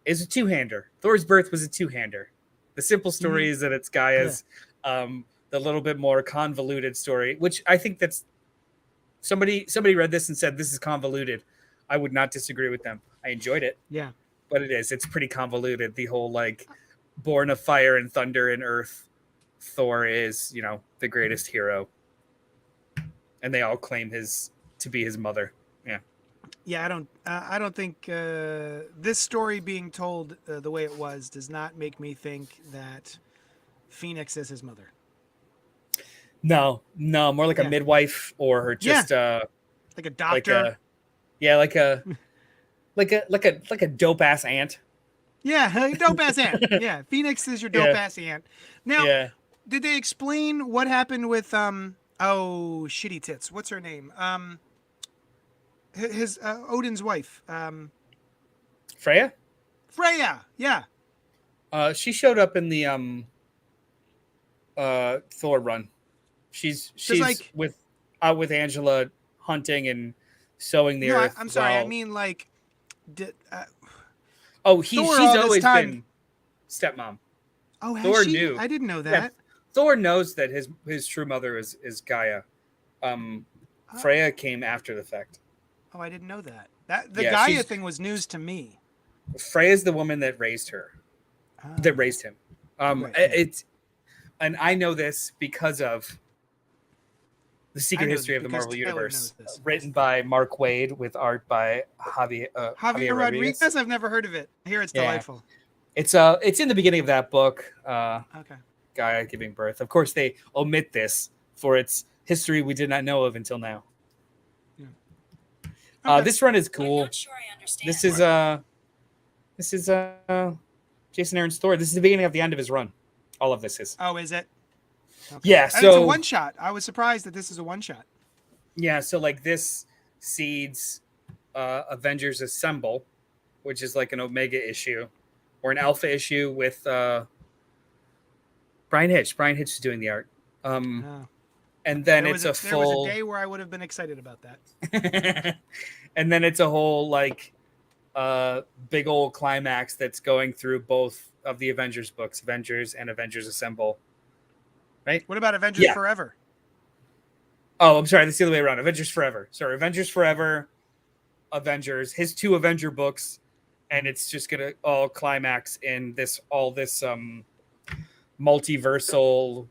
two-hander. Thor's birth was a two-hander. The simple story is that it's Gaia's. The little bit more convoluted story, which I think that's somebody read this and said this is convoluted. I would not disagree with them. I enjoyed it. Yeah. But it's pretty convoluted. The whole like born of fire and thunder and earth, Thor is, the greatest hero. And they all claim to be his mother. Yeah. Yeah, I don't think this story being told the way it was does not make me think that Phoenix is his mother. No, more like a midwife or just like a doctor. Like a dope ass aunt. Yeah, dope ass aunt. Yeah, Phoenix is your dope ass aunt. Now, did they explain what happened with shitty tits? What's her name? His Odin's wife. Freya? Freya, yeah. She showed up in the Thor run. She's like, with Angela hunting and sowing the earth. I'm sorry. I mean, like, she's always been stepmom. Oh, has Thor she? knew. I didn't know that. Yeah, Thor knows that his true mother is Gaia. Freya came after the fact. Oh, I didn't know that. The Gaia thing was news to me. Freya's the woman that raised her. That raised him. It's, and I know this because of The Secret History of the Marvel Universe, written by Mark Waid with art by Javier Rodriguez. I've never heard of it. I hear it's delightful. It's in the beginning of that book. Okay. Gaia giving birth. Of course, they omit this for its history we did not know of until now. Yeah. Okay. This run is cool. I'm not sure I understand. This is Jason Aaron's Thor. This is the beginning of the end of his run. All of this is. Oh, is it? Okay. Yeah, and it's a one shot. I was surprised that this is a one shot. Yeah, so like this seeds Avengers Assemble, which is like an Omega issue, or an alpha issue with Brian Hitch. Brian Hitch is doing the art. Oh. And then There it's was a there was a full day where I would have been excited about that. and then it's a whole like big old climax that's going through both of the Avengers books, Avengers and Avengers Assemble. Right? What about Avengers Forever? Oh, I'm sorry, that's the other way around. Avengers Forever. Sorry, Avengers Forever, Avengers, his 2 Avenger books, and it's just gonna all climax in this multiversal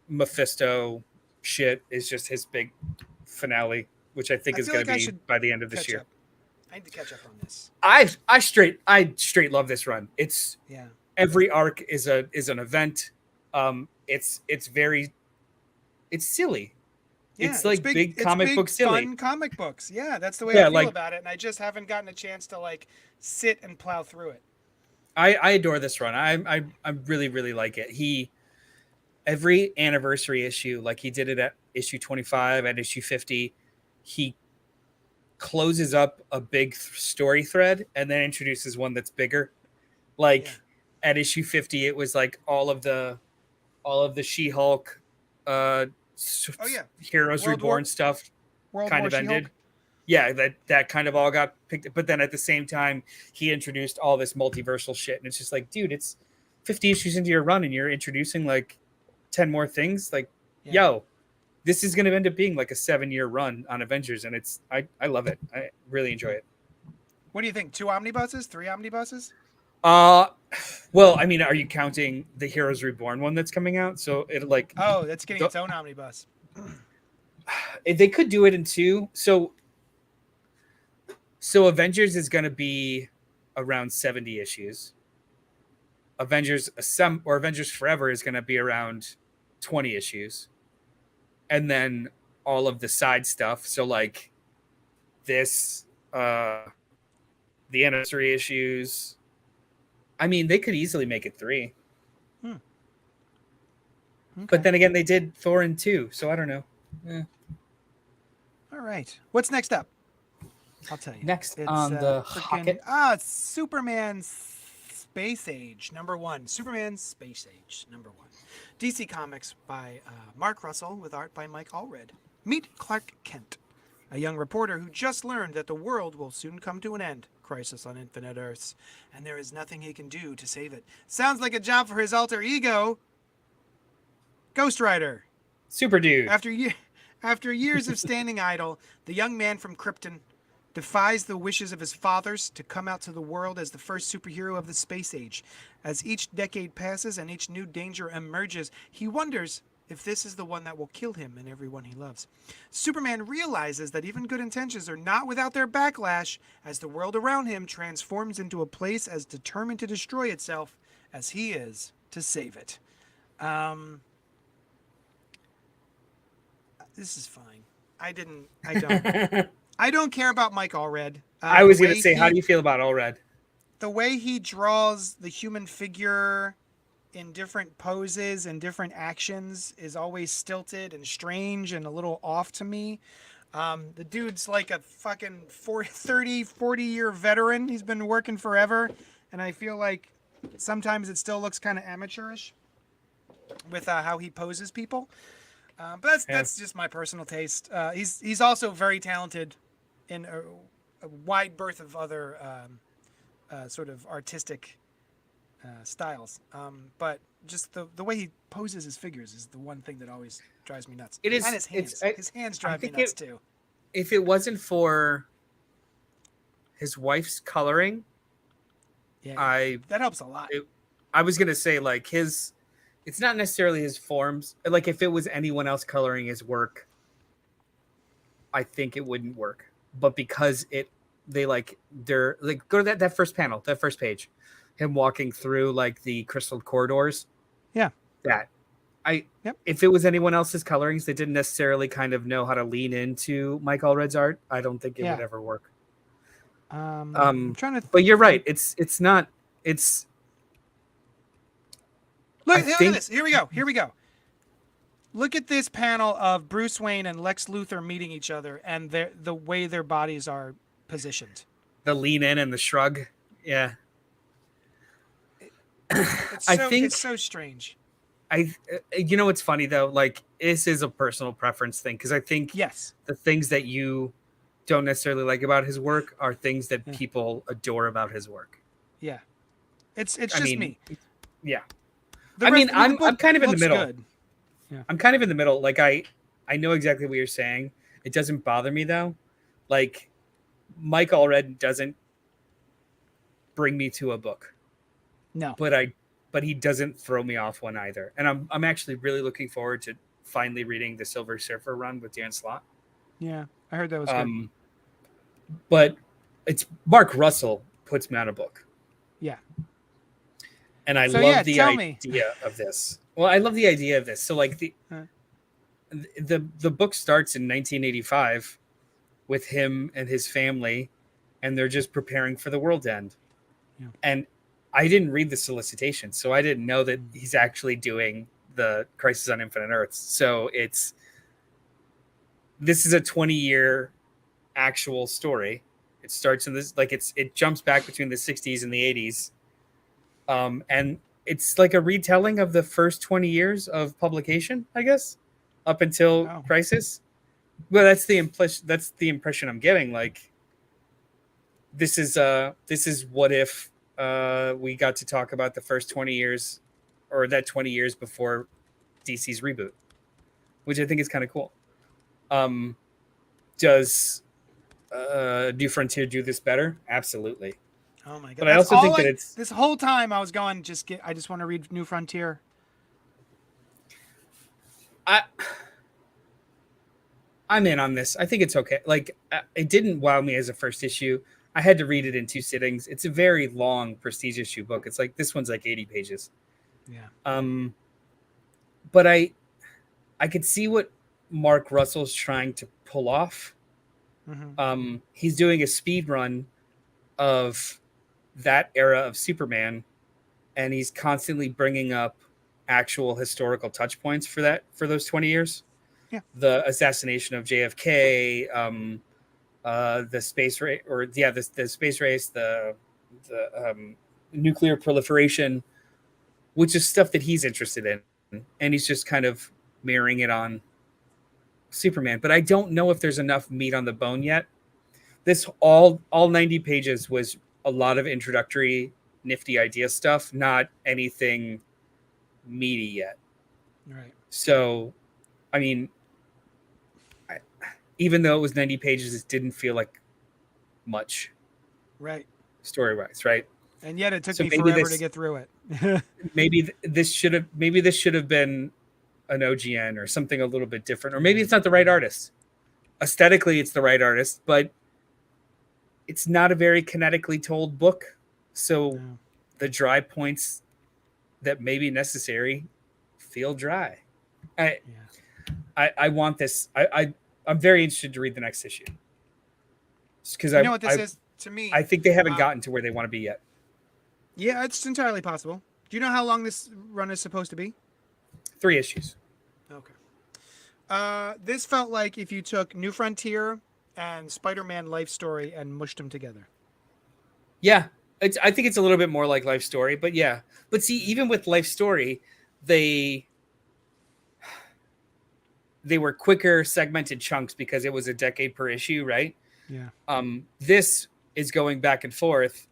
Mephisto shit is just his big finale, which I think is going to be by the end of this year. I need to catch up on this. I straight love this run. It's every arc is an event. It's silly. Yeah, it's like big comic book silly. Fun comic books. Yeah, that's the way I feel about it, and I just haven't gotten a chance to like sit and plow through it. I adore this run. I really, really like it. Every anniversary issue, like he did it at issue 25, at issue 50, he closes up a big story thread and then introduces one that's bigger. Like at issue 50, it was like all of the She-Hulk Heroes Reborn stuff kind of ended. She-Hulk? Yeah, that kind of all got picked up. But then at the same time, he introduced all this multiversal shit. And it's just like, dude, it's 50 issues into your run and you're introducing like 10 more things. Like, yo, this is going to end up being like a 7-year run on Avengers. And I love it. I really enjoy it. What do you think? 2 omnibuses? 3 omnibuses? Well, I mean, are you counting the Heroes Reborn one that's coming out? So it like, oh, that's getting its own omnibus. They could do it in 2. So Avengers is going to be around 70 issues. Avengers Forever is going to be around 20 issues. And then all of the side stuff. So like this, the anniversary issues. I mean, they could easily make it 3. Okay. But then again, they did 4 and 2. So I don't know. All right. What's next up? I'll tell you. Next on the Hocket. Superman Space Age #1. Superman Space Age #1. DC Comics by Mark Russell with art by Mike Allred. Meet Clark Kent, a young reporter who just learned that the world will soon come to an end. Crisis on Infinite Earths. And there is nothing he can do to save it. Sounds like a job for his alter ego, Ghost Rider. Super dude. After years of standing idle, the young man from Krypton defies the wishes of his fathers to come out to the world as the first superhero of the space age. As each decade passes and each new danger emerges, he wonders if this is the one that will kill him and everyone he loves. Superman realizes that even good intentions are not without their backlash as the world around him transforms into a place as determined to destroy itself as he is to save it. This is fine. I don't care about Mike Allred. I was going to say, how do you feel about Allred? The way he draws the human figure in different poses and different actions is always stilted and strange and a little off to me. The dude's like a fucking 40-year veteran. He's been working forever. And I feel like sometimes it still looks kind of amateurish with how he poses people. But that's just my personal taste. He's also very talented in a wide berth of other sort of artistic styles. But just the way he poses his figures is the one thing that always drives me nuts. It is, and his hands. His hands drive me nuts too. If it wasn't for his wife's coloring, that helps a lot. I was gonna say like it's not necessarily his forms. Like if it was anyone else coloring his work, I think it wouldn't work. But because they're like go to that first panel, that first page, him walking through like the crystal corridors. Yeah. If it was anyone else's colorings, they didn't necessarily kind of know how to lean into Mike Allred's art. I don't think it would ever work. I'm trying to. But you're right. It's not. It's. Look at this. Here we go. Look at this panel of Bruce Wayne and Lex Luthor meeting each other and the way their bodies are positioned. The lean in and the shrug. Yeah. I think it's so strange. you know what's funny though, like this is a personal preference thing because I think Yes. the things that you don't necessarily like about his work are things that Yeah. people adore about his work. Yeah. It's I just mean, me. yeah. The rest. I mean, the I'm book kind of in the looks middle. good. Yeah. I'm kind of in the middle. Like I know exactly what you're saying. It doesn't bother me though. Like Mike Allred doesn't bring me to a book, No. but he doesn't throw me off one either. And I'm actually really looking forward to finally reading the Silver Surfer run with Dan Slott. Yeah. I heard that was good. But it's Mark Russell puts me on a book. Yeah. And I So yeah, love the tell me. idea of this. Well, I love the idea of this. So like the book starts in 1985 with him and his family, and they're just preparing for the world end. Yeah. And I didn't read the solicitation, so I didn't know that he's actually doing the Crisis on Infinite Earths. So this is a 20-year actual story. It starts in this, like it jumps back between the 60s and the 80s. And it's like a retelling of the first 20 years of publication, I guess, up until Crisis. Well, that's the impression I'm getting. Like this is what if we got to talk about the first 20 years or that 20 years before DC's reboot, which I think is kind of cool. Does New Frontier do this better? Absolutely. Oh my god! But I also think that it's this whole time I was going I just want to read New Frontier. I'm in on this. I think it's okay. Like it didn't wow me as a first issue. I had to read it in 2 sittings. It's a very long prestige issue book. It's like this one's like 80 pages. Yeah. But I could see what Mark Russell's trying to pull off. Mm-hmm. He's doing a speed run of that era of Superman, and he's constantly bringing up actual historical touch points for those 20 years. Yeah. The assassination of JFK, the space race, the space race, the nuclear proliferation, which is stuff that he's interested in, and he's just kind of mirroring it on Superman. But I don't know if there's enough meat on the bone yet. This all 90 pages was a lot of introductory nifty idea stuff, not anything meaty yet. Right. So, I mean, even though it was 90 pages, it didn't feel like much. Right. Story-wise, right? And yet it took me forever to get through it. maybe this should have been an OGN or something a little bit different, or maybe it's not the right artist. Aesthetically, it's the right artist, but it's not a very kinetically told book. So the dry points that may be necessary feel dry. I want this. I'm very interested to read the next issue. Because you know what this is to me? I think they haven't gotten to where they want to be yet. Yeah, it's entirely possible. Do you know how long this run is supposed to be? 3 issues. Okay. This felt like if you took New Frontier and Spider-Man Life Story and mushed them together. Yeah, I think it's a little bit more like Life Story, but yeah. But see, even with Life Story, they were quicker segmented chunks because it was a decade per issue, right? Yeah. This is going back and forth,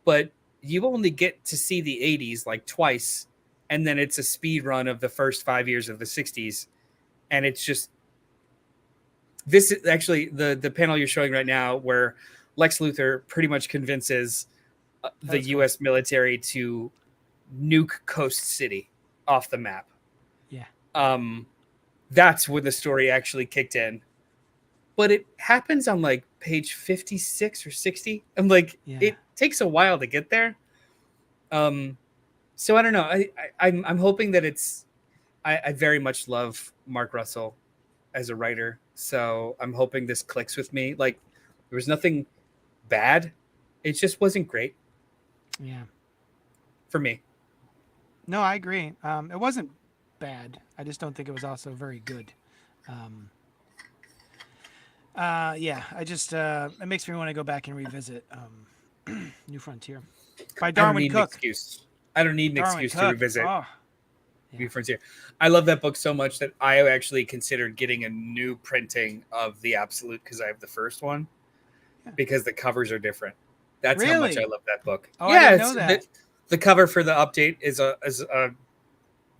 but you only get to see the 80s like twice, and then it's a speed run of the first 5 years of the 60s. And it's just, this is actually the panel you're showing right now where Lex Luthor pretty much convinces the U.S. military to nuke Coast City off the map. Yeah. That's when the story actually kicked in. But it happens on like page 56 or 60. I'm like, It takes a while to get there. So I don't know. I'm hoping that it's, I very much love Mark Russell as a writer. So I'm hoping this clicks with me. Like there was nothing bad. It just wasn't great. Yeah. For me. No, I agree. It wasn't bad. I just don't think it was also very good. Yeah, I just it makes me want to go back and revisit New Frontier by Darwin Cook. Excuse. I don't need an Darwin excuse to Cook. revisit Oh, New Frontier. I love that book so much that I actually considered getting a new printing of The Absolute because I have the first one yeah. because the covers are different. That's how much I Really? love that book. Oh, I Yeah, didn't it's know that. the cover for the update is a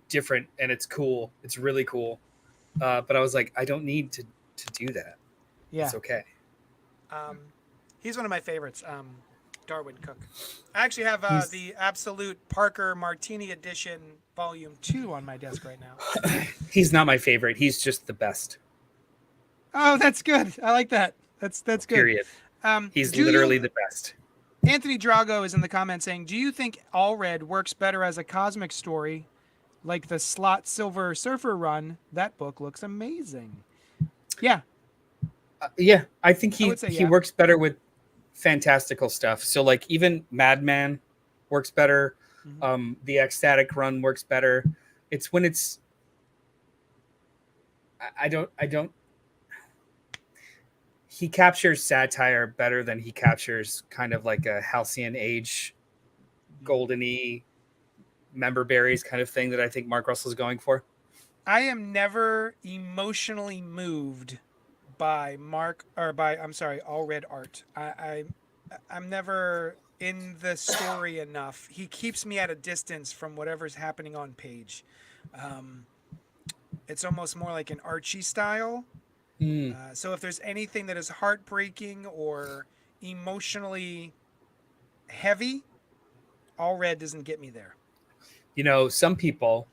different and it's cool. It's really cool. But I was like, I don't need to do that. Yeah. It's okay. He's one of my favorites. Darwin Cook. I actually have He's the Absolute Parker Martini Edition Volume 2 on my desk right now. he's not my favorite. He's just the best. Oh, that's good. I like that. That's good. Period. He's Do literally you, the best. Anthony Drago is in the comments saying, do you think All Red works better as a cosmic story like the Slot Silver Surfer run? That book looks amazing. Yeah, Yeah, I think I he would say he yeah. works better with fantastical stuff. So like even Madman works better. The Ecstatic run works better. It's when it's I don't he captures satire better than he captures kind of like a halcyon age goldeny member berries kind of thing that I think Mark Russell's going for. I am never emotionally moved by All Red art. I'm never in the story enough. He keeps me at a distance from whatever's happening on page. It's almost more like an Archie style. So if there's anything that is heartbreaking or emotionally heavy, All Red doesn't get me there. You know, some people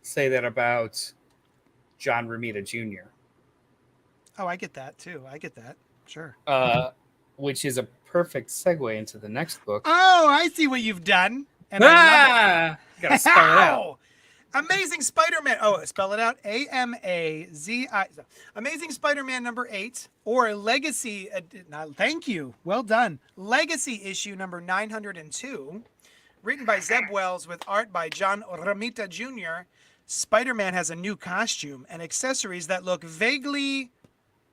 say that about John Romita Jr. Oh, I get that too. I get that. Sure. Which is a perfect segue into the next book. Oh, I see what you've done. And I love it. Gotta spell it out. Amazing Spider-Man. Oh, spell it out. AMAZI. Amazing Spider-Man number 8 or Legacy. Thank you. Well done. Legacy issue number 902. Written by Zeb Wells with art by John Romita Jr. Spider-Man has a new costume and accessories that look vaguely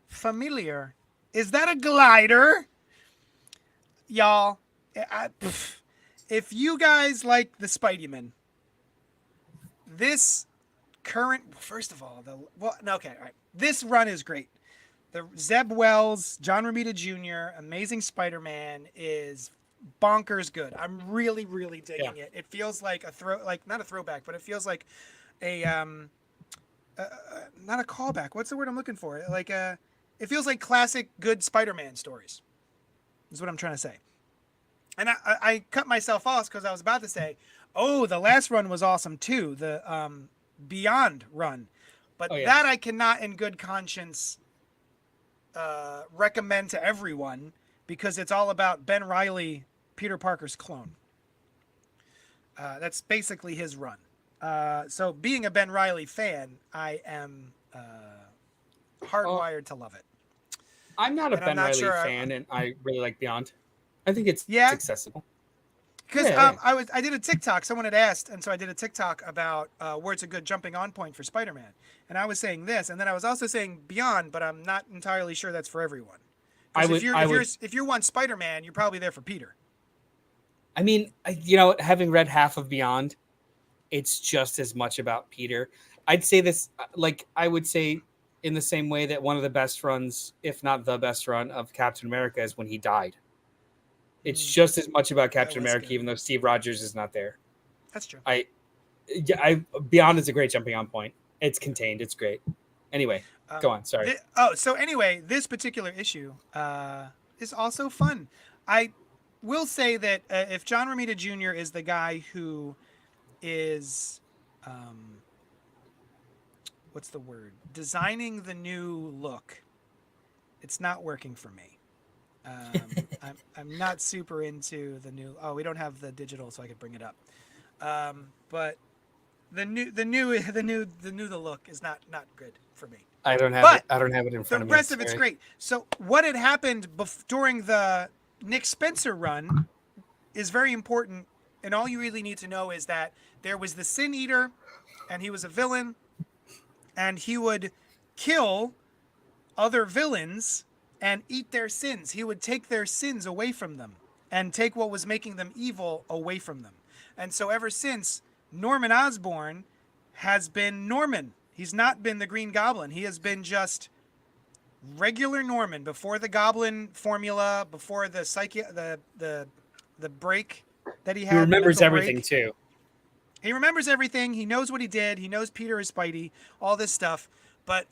familiar. Is that a glider? Y'all, if you guys like the Spideyman, this current, first of all, okay, all right. This run is great. The Zeb Wells, John Romita Jr., Amazing Spider-Man is bonkers good. I'm really, really digging it. It feels like not a throwback, but it feels like a not a callback. What's the word I'm looking for? It feels like classic good Spider-Man stories. Is what I'm trying to say. And I cut myself off because I was about to say, oh, the last run was awesome too, the Beyond run. But that I cannot in good conscience recommend to everyone because it's all about Ben Reilly, Peter Parker's clone. That's basically his run. So being a Ben Reilly fan, I am hardwired to love it. I'm not a Ben Reilly fan, and I really like Beyond. I think it's accessible. Because I did a TikTok. Someone had asked, and so I did a TikTok about where it's a good jumping on point for Spider-Man. And I was saying this, and then I was also saying Beyond, but I'm not entirely sure that's for everyone. If you want Spider-Man, you're probably there for Peter. I mean, having read half of Beyond, it's just as much about Peter. I'd say this, I would say in the same way that one of the best runs, if not the best run of Captain America is when he died. It's just as much about Captain America, even though Steve Rogers is not there. That's true. Beyond is a great jumping on point. It's contained. It's great. Anyway, go on. Sorry. This particular issue is also fun. I will say that if John Romita Jr. is the guy who is, what's the word? Designing the new look, it's not working for me. I'm not super into the new. Oh, we don't have the digital, so I could bring it up. But the look is not good for me. I don't have it. I don't have it in front of me. The rest of it's great. So what had happened during the Nick Spencer run is very important, and all you really need to know is that there was the Sin Eater, and he was a villain, and he would kill other villains and eat their sins. He would take their sins away from them and take what was making them evil away from them. And so ever since, Norman Osborn has been Norman. He's not been the Green Goblin. He has been just regular Norman before the Goblin formula, before the the break that he had. He remembers the mental everything break. too. He remembers everything. He knows what he did. He knows Peter is Spidey, all this stuff. But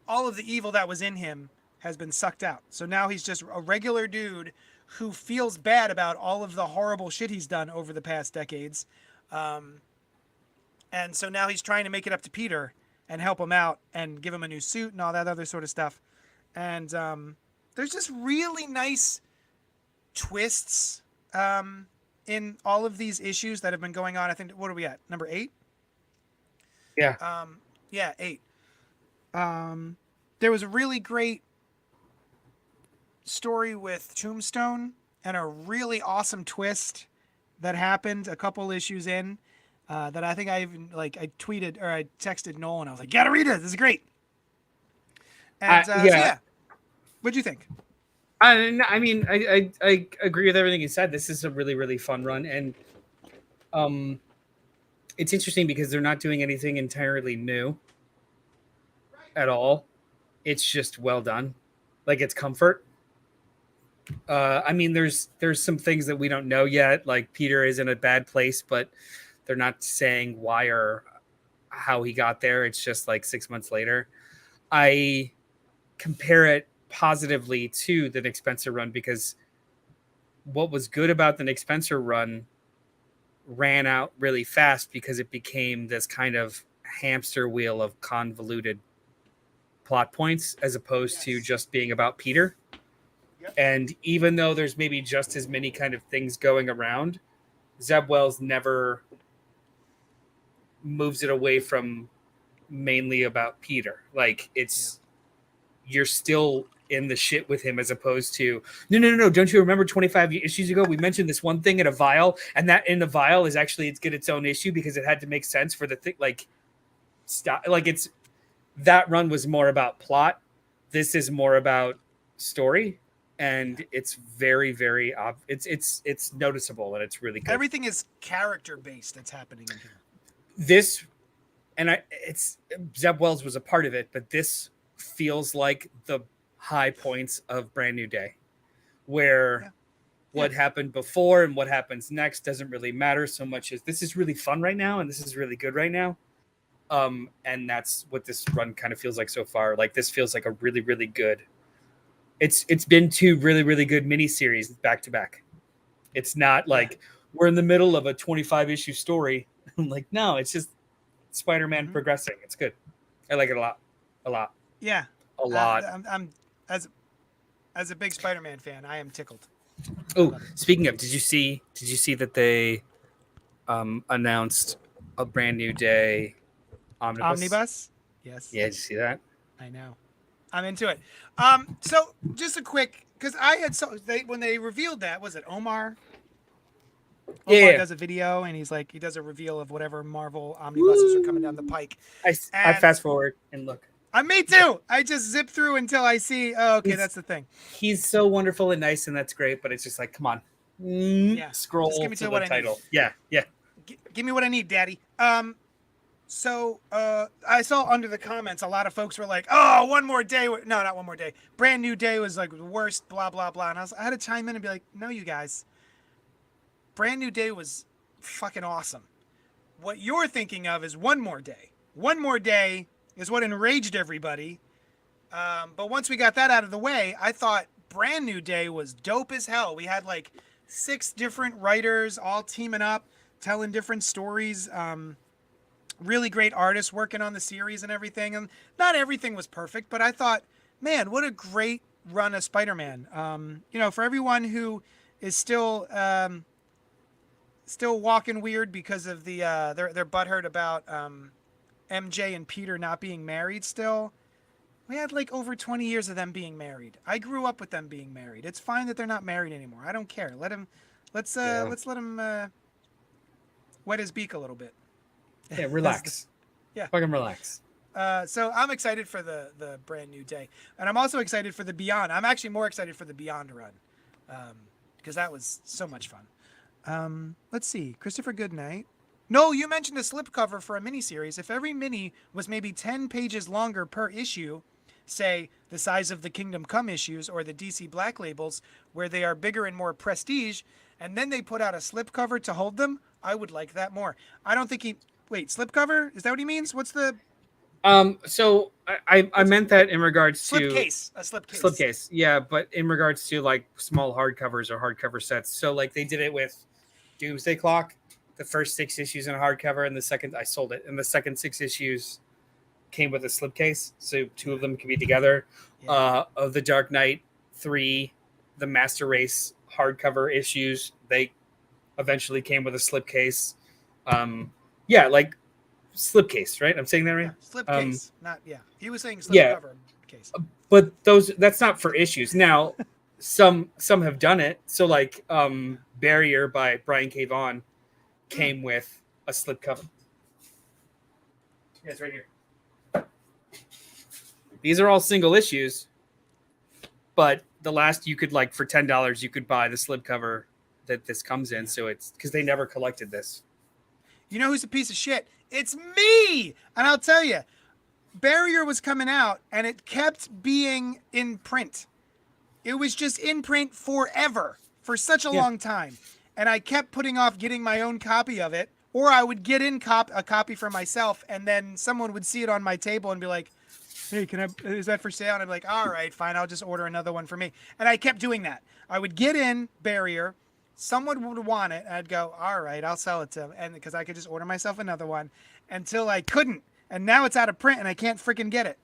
all of the evil that was in him has been sucked out. So now he's just a regular dude who feels bad about all of the horrible shit he's done over the past decades. And so now he's trying to make it up to Peter and help him out and give him a new suit and all that other sort of stuff. And there's just really nice twists in all of these issues that have been going on. I think, what are we at? Number 8? Yeah. Yeah, 8. There was a really great story with Tombstone and a really awesome twist that happened a couple issues in that I think I even I tweeted or I texted Nolan. I was like, "Gotta read it. This is great." And so, yeah, what'd you think? I mean, I agree with everything you said. This is a really, really fun run, and it's interesting because they're not doing anything entirely new at all. It's just well done, like it's comfort. I mean, there's some things that we don't know yet, like Peter is in a bad place, but they're not saying why or how he got there. It's just like 6 months later. I compare it positively to the Nick Spencer run because what was good about the Nick Spencer run ran out really fast because it became this kind of hamster wheel of convoluted plot points as opposed to just being about Peter. Yep. And even though there's maybe just as many kind of things going around, Zeb Wells never moves it away from mainly about Peter. Like it's you're still in the shit with him as opposed to no. Don't you remember 25 issues ago we mentioned this one thing in a vial, and that in the vial is actually it's got its own issue because it had to make sense for the thing. Like stop. Like it's that run was more about plot. This is more about story, and it's very very it's noticeable and it's really good. Everything is character based that's happening in here. This and it's Zeb Wells was a part of it, but this feels like the high points of Brand New Day, where what happened before and what happens next doesn't really matter so much as this is really fun right now and this is really good right now. And that's what this run kind of feels like so far. Like this feels like a really, really good. It's been 2 really, really good miniseries back to back. It's not like we're in the middle of a 25 issue story. Like, no, it's just Spider-Man progressing. It's good. I like it a lot. Yeah, a lot. I'm as a big Spider-Man fan, I am tickled. Oh, speaking of, did you see that they announced a Brand New Day omnibus? Yes. Yeah, did you see that? I know. I'm into it. So just a quick, because I had when they revealed that, was it Omar? Omar does a video and he does a reveal of whatever Marvel omnibuses are coming down the pike. I fast forward and look. Me too. I just zip through until I see. Oh, okay, that's the thing. He's so wonderful and nice, and that's great. But it's just like, come on, scroll just give me to what the title. I Yeah. Give me what I need, Daddy. So I saw under the comments a lot of folks were like, "Oh, one more day." No, not one more day. Brand New Day was like the worst. Blah blah blah. And I had to chime in and be like, "No, you guys. Brand New Day was fucking awesome. What you're thinking of is One More Day. One More Day is what enraged everybody. But once we got that out of the way, I thought Brand New Day was dope as hell. We had like 6 different writers all teaming up, telling different stories. Really great artists working on the series and everything. And not everything was perfect, but I thought, man, what a great run of Spider-Man. For everyone who is still walking weird because of the they're butthurt about MJ and Peter not being married still. We had like over 20 years of them being married. I grew up with them being married. It's fine that they're not married anymore. I don't care. Let's let him wet his beak a little bit. Yeah, relax. Fucking relax. So I'm excited for the Brand New Day. And I'm also excited for the Beyond. I'm actually more excited for the Beyond run. Because that was so much fun. Let's see. Christopher Goodnight. No, you mentioned a slipcover for a miniseries. If every mini was maybe 10 pages longer per issue, say the size of the Kingdom Come issues or the DC Black labels, where they are bigger and more prestige, and then they put out a slipcover to hold them, I would like that more. I don't think he. Wait, slipcover? Is that what he means? What's the So I meant that in regards to slipcase? A slipcase. slipcase, yeah, but in regards to like small hardcovers or hardcover sets. So like they did it with Doomsday Clock, the first 6 issues in a hardcover, and the second I sold it, and the second 6 issues came with a slipcase, so 2 of them can be together. Yeah. Of the Dark Knight 3, the Master Race hardcover issues, they eventually came with a slipcase. Yeah, like slipcase, right? I'm saying that right? Yeah, slipcase. Not yeah. He was saying Yeah. slipcover case. But that's not for issues. Now, some have done it. So like Barrier by Brian K. Vaughan came with a slipcover. Yeah, it's right here. These are all single issues, but the last you could like for $10 you could buy the slipcover that this comes in. So it's because they never collected this. You know who's a piece of shit? It's me! And I'll tell you, Barrier was coming out and it kept being in print. It was just in print forever, for such a long time. And I kept putting off getting my own copy of it, or I would get in a copy for myself, and then someone would see it on my table and be like, hey, is that for sale? And I'd be like, all right, fine, I'll just order another one for me. And I kept doing that. I would get in Barrier, someone would want it, and I'd go, all right, I'll sell it to them. And because I could just order myself another one until I couldn't. And now it's out of print and I can't freaking get it.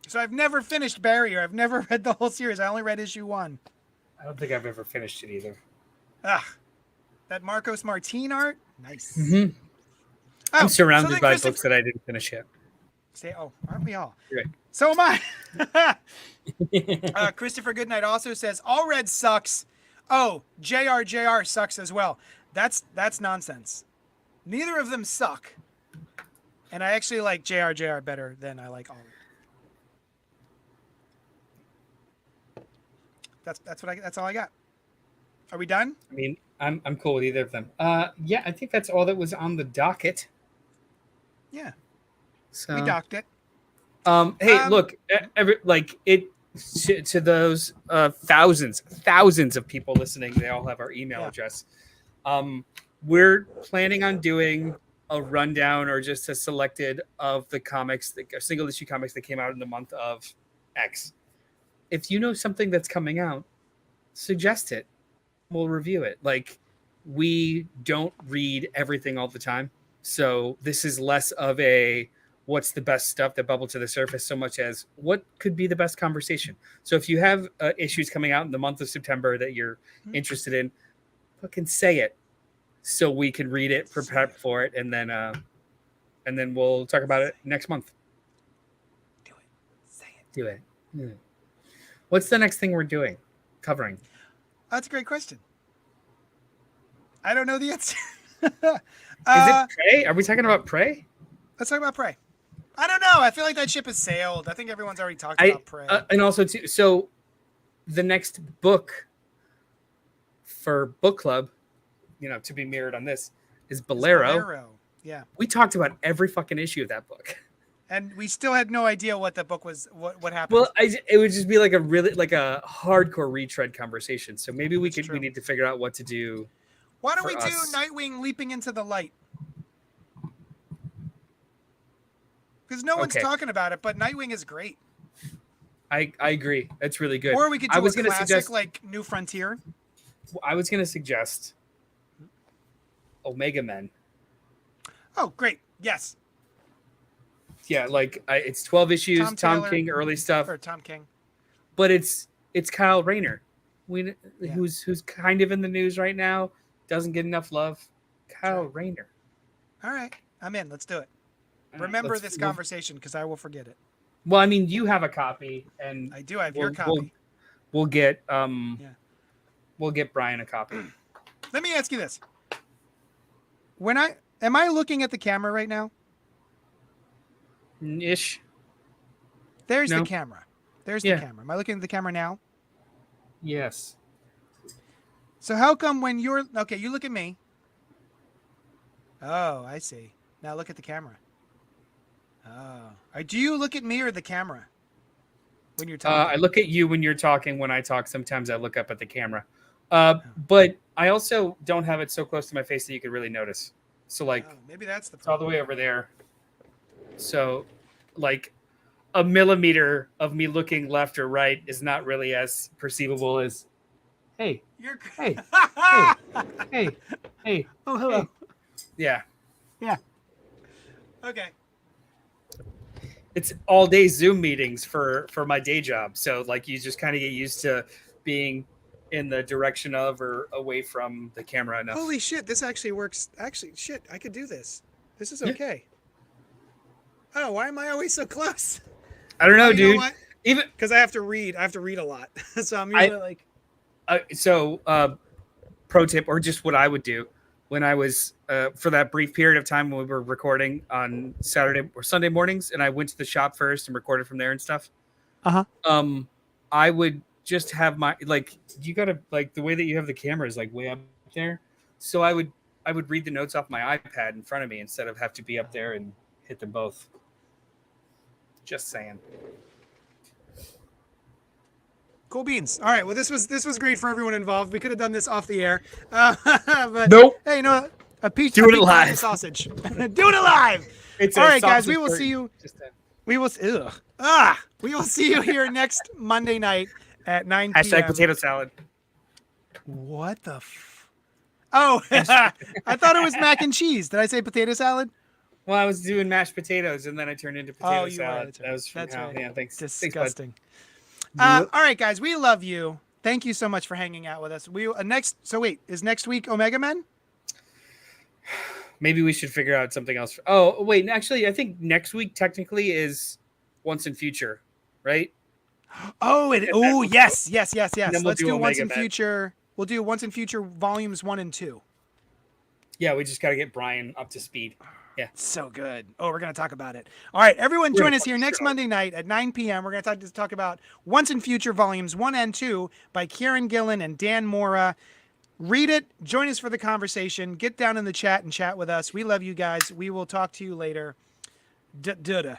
So I've never finished Barrier. I've never read the whole series. I only read issue 1. I don't think I've ever finished it either. Ugh. That Marcos Martin art? Nice. Mm-hmm. Oh, I'm surrounded then by books that I didn't finish yet. Aren't we all? Right. So am I. Christopher Goodnight also says, all red sucks. Oh, JR sucks as well. That's nonsense. Neither of them suck. And I actually like JR better than I like all red. That's all I got. Are we done? I mean, I'm cool with either of them. Yeah, I think that's all that was on the docket. Yeah. So We docked it. Hey, look, to those thousands of people listening, they all have our email address. We're planning on doing a rundown or just a selected of the comics, single issue comics that came out in the month of X. If you know something that's coming out, suggest it. We'll review it. Like, we don't read everything all the time. So this is less of a what's the best stuff that bubbled to the surface so much as what could be the best conversation. So if you have issues coming out in the month of September that you're interested in, fucking say it so we can read it, prepare for it, and then we'll talk about it next month. Do it. Say it. Do it. What's the next thing we're covering? That's a great question. I don't know the answer. Is it Prey? Are we talking about Prey? Let's talk about Prey. I don't know. I feel like that ship has sailed. I think everyone's already talked about Prey. And also, too, so the next book for book club, to be mirrored on this, is Bolero. Yeah. We talked about every fucking issue of that book. And we still had no idea what the book was, what happened. Well, it would just be like a hardcore retread conversation. So maybe we need to figure out what to do. Why don't we do Nightwing leaping into the light? Because no one's talking about it, but Nightwing is great. I agree. It's really good. Or we could do a classic like New Frontier. I was going to suggest Omega Men. Oh, great. Yes. Yeah, it's 12 issues, Tom King, early stuff. Or Tom King. But it's Kyle Rayner, who's kind of in the news right now, doesn't get enough love. Kyle Rayner. All right. I'm in. Let's do it. Remember this conversation because I will forget it. Well, I mean, you have a copy, and I do. I have your copy. We'll get we'll get Brian a copy. Let me ask you this: am I looking at the camera right now? Ish. There's the camera. There's the camera. Am I looking at the camera now? Yes. So how come when you're okay, you look at me. Oh, I see. Now look at the camera. Oh, do you look at me or the camera when you're talking? I look at you when you're talking. When I talk, sometimes I look up at the camera. But I also don't have it so close to my face that you could really notice. So like, maybe that's the it's all the way over there. So, like, a millimeter of me looking left or right is not really as perceivable as, hey, You're hey, hey, hey. Oh, hello. Hey. Yeah. Yeah. Okay. It's all day Zoom meetings for my day job. So like you just kind of get used to being in the direction of or away from the camera enough. Holy shit, this actually works. Actually, shit, I could do this. This is okay. Oh, why am I always so close? I don't know, you dude. Know what? Even because I have to read a lot. So I'm usually like pro tip, or just what I would do when I was for that brief period of time when we were recording on Saturday or Sunday mornings, and I went to the shop first and recorded from there and stuff. I would just have my you gotta the way that you have the camera is way up there, so I would read the notes off my iPad in front of me instead of have to be up there and hit them both. Just saying. Cool beans. All right. Well, this was great for everyone involved. We could have done this off the air, but nope. Hey, you know, a peach do it live sausage. Do it live. All right, guys. We will see you. We will see you here next Monday night at 9 p.m. Hashtag potato salad. What the? Oh, I thought it was mac and cheese. Did I say potato salad? Well, I was doing mashed potatoes, and then I turned into potato salad. Right. That was from That's right. Yeah, thanks. Disgusting. All right, guys, we love you. Thank you so much for hanging out with us. Is next week Omega Men? Maybe we should figure out something else. Wait, actually, I think next week technically is Once and Future, right? Yes. Let's do Once and Men. Future. We'll do Once and Future volumes 1 and 2. Yeah, we just got to get Brian up to speed. Yeah. So good. Oh, we're going to talk about it. All right, everyone join us here next Monday night at 9 p.m. We're going to talk about Once and Future volumes 1 and 2 by Kieran Gillen and Dan Mora. Read it. Join us for the conversation. Get down in the chat and chat with us. We love you guys. We will talk to you later. Da-da.